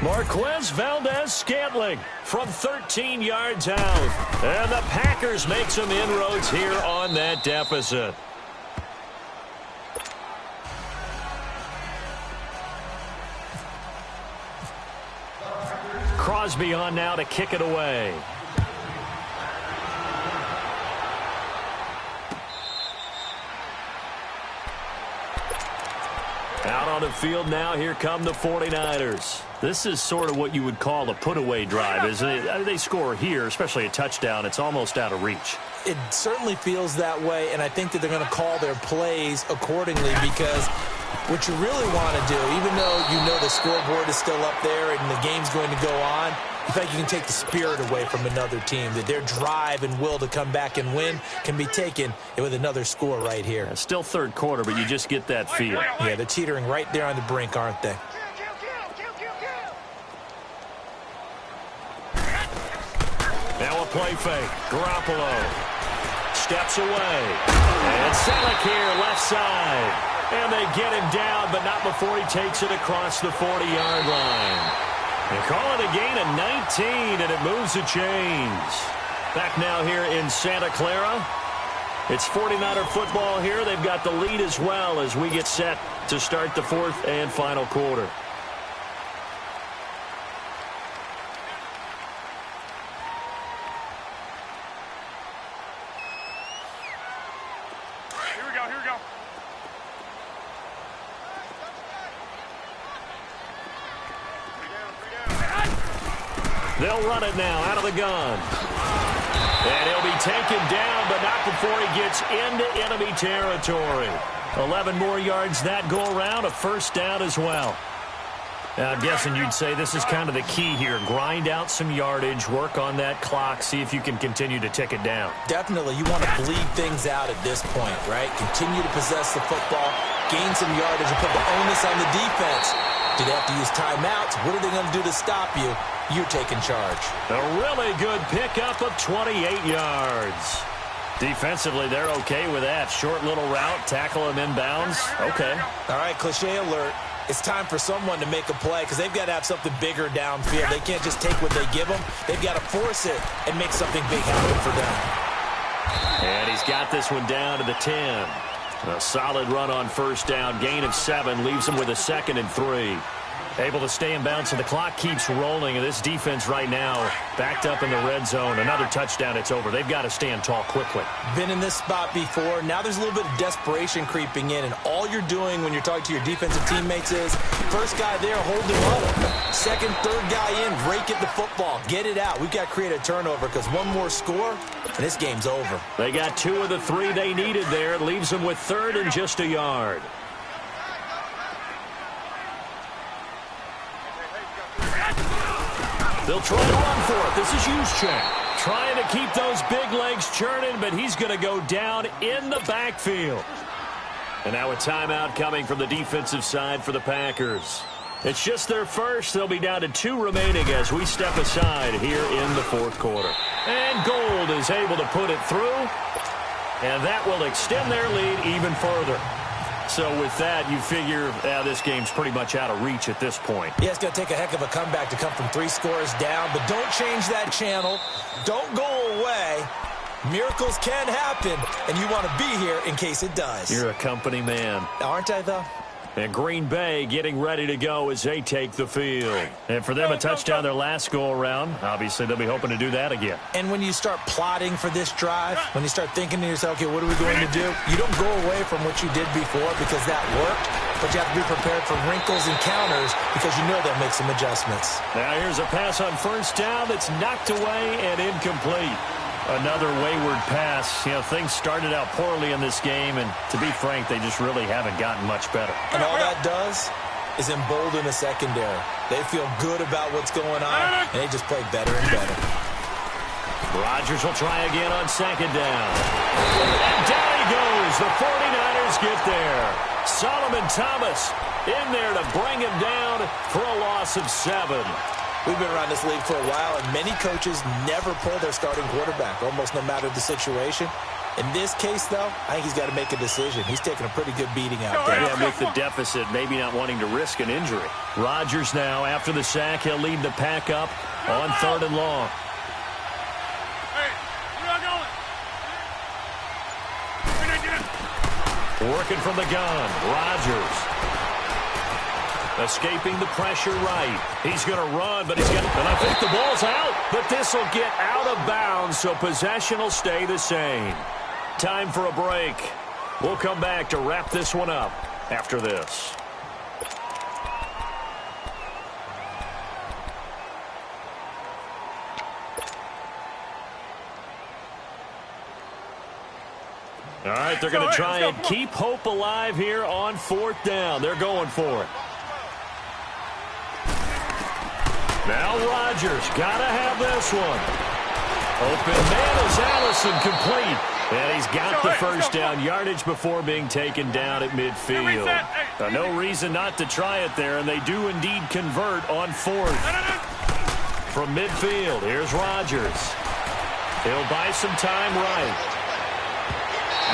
Marquez Valdez-Scantling from 13 yards out. And the Packers make some inroads here on that deficit. Crosby on now to kick it away. Out on the field now, here come the 49ers. This is sort of what you would call a put-away drive, isn't it? They score here, especially a touchdown. It's almost out of reach. It certainly feels that way, and I think that they're going to call their plays accordingly, because what you really want to do, even though you know the scoreboard is still up there and the game's going to go on, in fact, you can take the spirit away from another team, that their drive and will to come back and win can be taken with another score right here. Yeah, still third quarter, but you just get that feel. Yeah, they're teetering right there on the brink, aren't they? Now a play fake. Garoppolo steps away. And Selleck here, left side. And they get him down, but not before he takes it across the 40-yard line. They call it a gain of 19, and it moves the chains. Back now here in Santa Clara. It's 49er football here. They've got the lead as well as we get set to start the fourth and final quarter. They'll run it now out of the gun. And he'll be taken down, but not before he gets into enemy territory. 11 more yards that go around, a first down as well. Now, I'm guessing you'd say this is kind of the key here. Grind out some yardage, work on that clock, see if you can continue to tick it down. Definitely. You want to bleed things out at this point, right? Continue to possess the football, gain some yardage, and put the onus on the defense. Do they have to use timeouts? What are they going to do to stop you? You're taking charge. A really good pickup of 28 yards. Defensively, they're okay with that. Short little route, tackle him inbounds. Okay. All right, cliche alert. It's time for someone to make a play, because they've got to have something bigger downfield. They can't just take what they give them. They've got to force it and make something big happen for them. And he's got this one down to the 10. A solid run on first down. Gain of 7 leaves him with a 2nd and 3. Able to stay in bounds, so the clock keeps rolling. And this defense right now backed up in the red zone. Another touchdown, it's over. They've got to stand tall quickly. Been in this spot before. Now there's a little bit of desperation creeping in. And all you're doing when you're talking to your defensive teammates is, first guy there, hold him up. Second, third guy in, rake at the football. Get it out. We've got to create a turnover, because one more score, and this game's over. They got 2 of the 3 they needed there. It leaves them with 3rd and just a yard. They'll try to run for it. This is Juszczyk trying to keep those big legs churning, but he's going to go down in the backfield. And now a timeout coming from the defensive side for the Packers. It's just their first. They'll be down to 2 remaining as we step aside here in the fourth quarter. And Gold is able to put it through, and that will extend their lead even further. So with that, you figure this game's pretty much out of reach at this point. Yeah, it's going to take a heck of a comeback to come from 3 scores down, but don't change that channel. Don't go away. Miracles can happen, and you want to be here in case it does. You're a company man. Aren't I, though? And Green Bay getting ready to go as they take the field. And for them, a touchdown their last go-around. Obviously, they'll be hoping to do that again. And when you start plotting for this drive, when you start thinking to yourself, okay, what are we going to do? You don't go away from what you did before because that worked, but you have to be prepared for wrinkles and counters because you know they'll make some adjustments. Now here's a pass on first down that's knocked away and incomplete. Another wayward pass. You know, things started out poorly in this game, and to be frank, they just really haven't gotten much better. And all that does is embolden the secondary. They feel good about what's going on, and they just play better and better. Rodgers will try again on second down. And down he goes. The 49ers get there. Solomon Thomas in there to bring him down for a loss of 7. We've been around this league for a while, and many coaches never pull their starting quarterback, almost no matter the situation. In this case, though, I think he's got to make a decision. He's taking a pretty good beating out there. Yeah, with the deficit, maybe not wanting to risk an injury. Rodgers now, after the sack, he'll lead the pack up on 3rd and long. Working from the gun, Rodgers. Escaping the pressure right. He's going to run, but he's got... And I think the ball's out, but this will get out of bounds, so possession will stay the same. Time for a break. We'll come back to wrap this one up after this. All right, they're going to try and keep hope alive here on 4th down. They're going for it. Now Rodgers got to have this one. Open man is Allison, complete. And he's got the first down yardage before being taken down at midfield. No reason not to try it there, and they do indeed convert on 4th. From midfield, here's Rodgers. He'll buy some time right.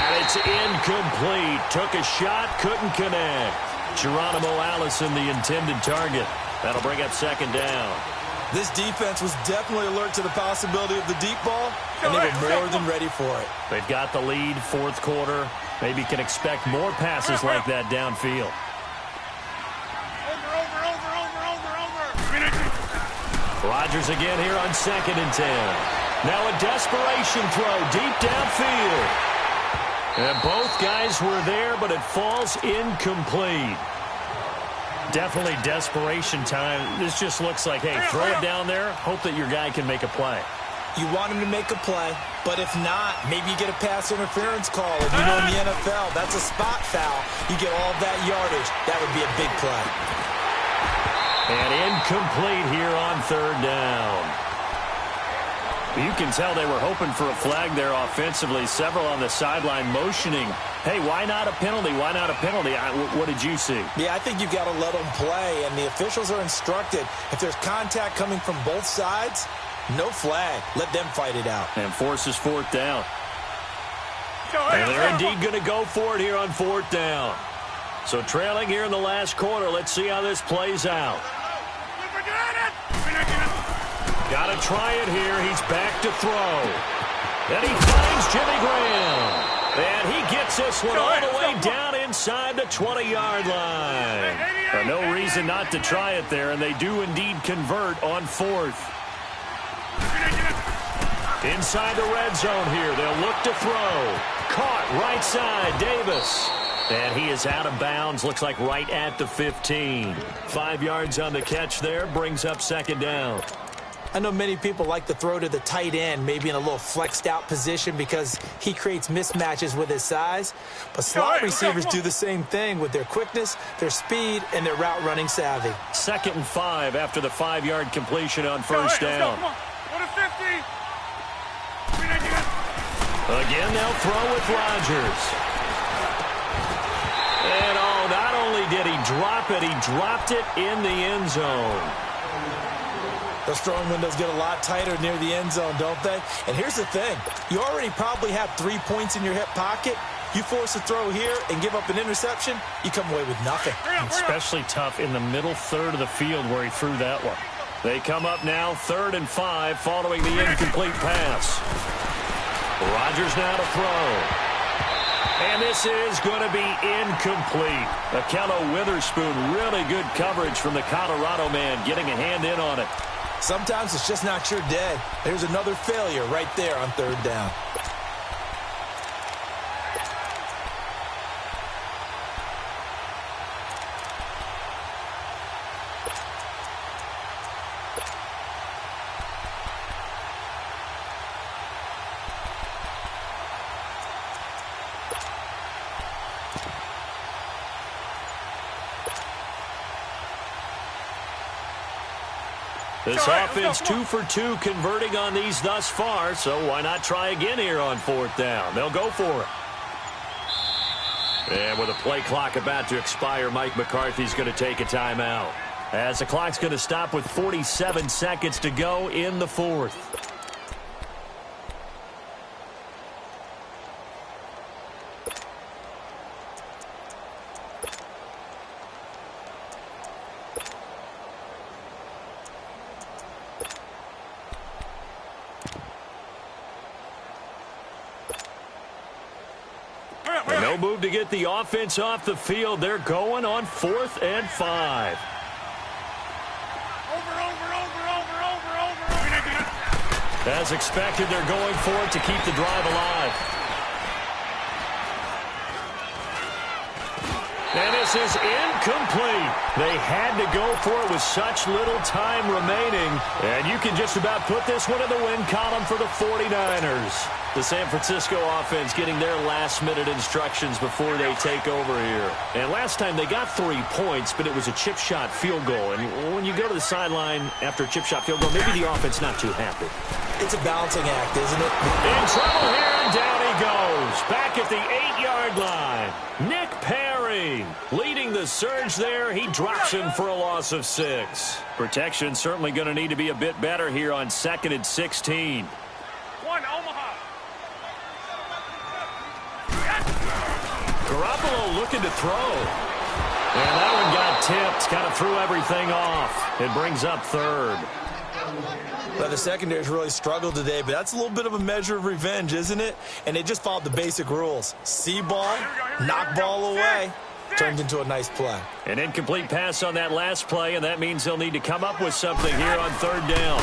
And it's incomplete. Took a shot, couldn't connect. Geronimo Allison, the intended target. That'll bring up 2nd down. This defense was definitely alert to the possibility of the deep ball, and they were more than ready for it. They've got the lead, 4th quarter. Maybe can expect more passes like that downfield. Rodgers again here on 2nd and 10. Now a desperation throw deep downfield. And both guys were there, but it falls incomplete. Definitely desperation time. This just looks like, hey, throw it down there, hope that your guy can make a play. You want him to make a play, but if not, maybe you get a pass interference call. And you know in the NFL, that's a spot foul. You get all of that yardage. That would be a big play. And incomplete here on 3rd down. You can tell they were hoping for a flag there offensively. Several on the sideline motioning. Hey, why not a penalty? Why not a penalty? What did you see? Yeah, I think you've got to let them play, and the officials are instructed. If there's contact coming from both sides, no flag. Let them fight it out. And forces 4th down. And they're indeed going to go for it here on 4th down. So trailing here in the last quarter. Let's see how this plays out. Got to try it here. He's back to throw. And he finds Jimmy Graham. And he gets this one all the way down inside the 20-yard line. No reason not to try it there, and they do indeed convert on 4th. Inside the red zone here. They'll look to throw. Caught right side, Davis. And he is out of bounds. Looks like right at the 15. 5 yards on the catch there. Brings up 2nd down. I know many people like to throw to the tight end, maybe in a little flexed out position because he creates mismatches with his size. But slot receivers do the same thing with their quickness, their speed, and their route running savvy. 2nd and 5 after the 5-yard completion on 1st down. Again, they'll throw with Rodgers. And not only did he drop it, he dropped it in the end zone. Those throwing windows get a lot tighter near the end zone, don't they? And here's the thing. You already probably have 3 points in your hip pocket. You force a throw here and give up an interception, you come away with nothing. Especially tough in the middle third of the field where he threw that one. They come up now 3rd and 5 following the incomplete pass. Rodgers now to throw. And this is going to be incomplete. Akello Witherspoon, really good coverage from the Colorado man, getting a hand in on it. Sometimes it's just not your day. There's another failure right there on 3rd down. This offense 2 for 2 converting on these thus far, so why not try again here on 4th down? They'll go for it. And with a play clock about to expire, Mike McCarthy's going to take a timeout. As the clock's going to stop with 47 seconds to go in the 4th. No move to get the offense off the field. They're going on 4th and 5. As expected, they're going for it to keep the drive alive. And this is incomplete. They had to go for it with such little time remaining. And you can just about put this one in the win column for the 49ers. The San Francisco offense getting their last-minute instructions before they take over here. And last time they got 3 points, but it was a chip shot field goal. And when you go to the sideline after a chip shot field goal, maybe the offense not too happy. It's a balancing act, isn't it? In trouble here, and down he goes. Back at the 8-yard line. Nick Perry leading the surge there. He drops him for a loss of 6. Protection certainly going to need to be a bit better here on 2nd and 16. Garoppolo looking to throw. And that one got tipped. Kind of threw everything off. It brings up 3rd. Well, the secondary's really struggled today, but that's a little bit of a measure of revenge, isn't it? And they just followed the basic rules. See ball, knock ball away. Turned into a nice play. An incomplete pass on that last play, and that means they'll need to come up with something here on 3rd down.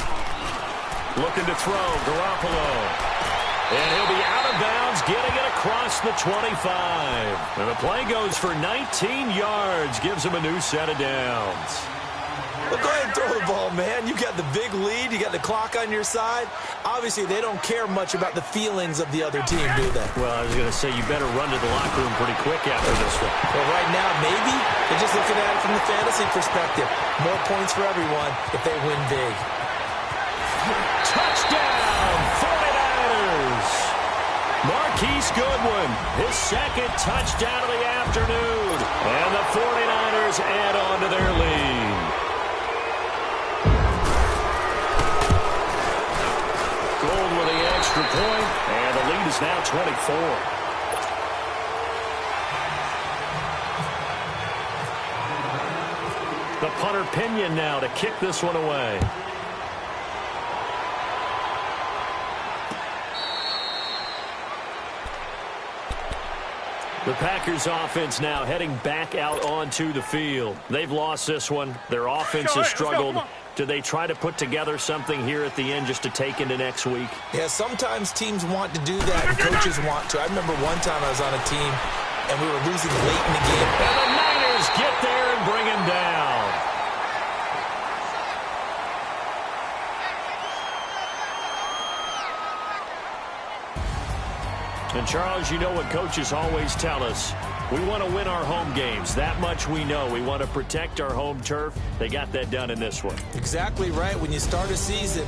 Looking to throw, Garoppolo. And he'll be out of bounds, getting it across the 25. And the play goes for 19 yards, gives him a new set of downs. Well, go ahead and throw the ball, man. You got the big lead. You got the clock on your side. Obviously, they don't care much about the feelings of the other team, do they? Well, I was going to say, you better run to the locker room pretty quick after this one. Well, right now, maybe they're just looking at it from the fantasy perspective. More points for everyone if they win big. Touchdown, 49ers! Marquise Goodwin, his 2nd touchdown of the afternoon. And the 49ers add on to their lead. Gold with the extra point, and the lead is now 24. The punter Pinion now to kick this one away. The Packers offense now heading back out onto the field. They've lost this one. Their offense has struggled. Do they try to put together something here at the end just to take into next week? Yeah, sometimes teams want to do that, and coaches want to. I remember one time I was on a team, and we were losing late in the game. And the Niners get there and bring him down. And, Charles, you know what coaches always tell us. We want to win our home games. That much we know. We want to protect our home turf. They got that done in this one. Exactly right. When you start a season,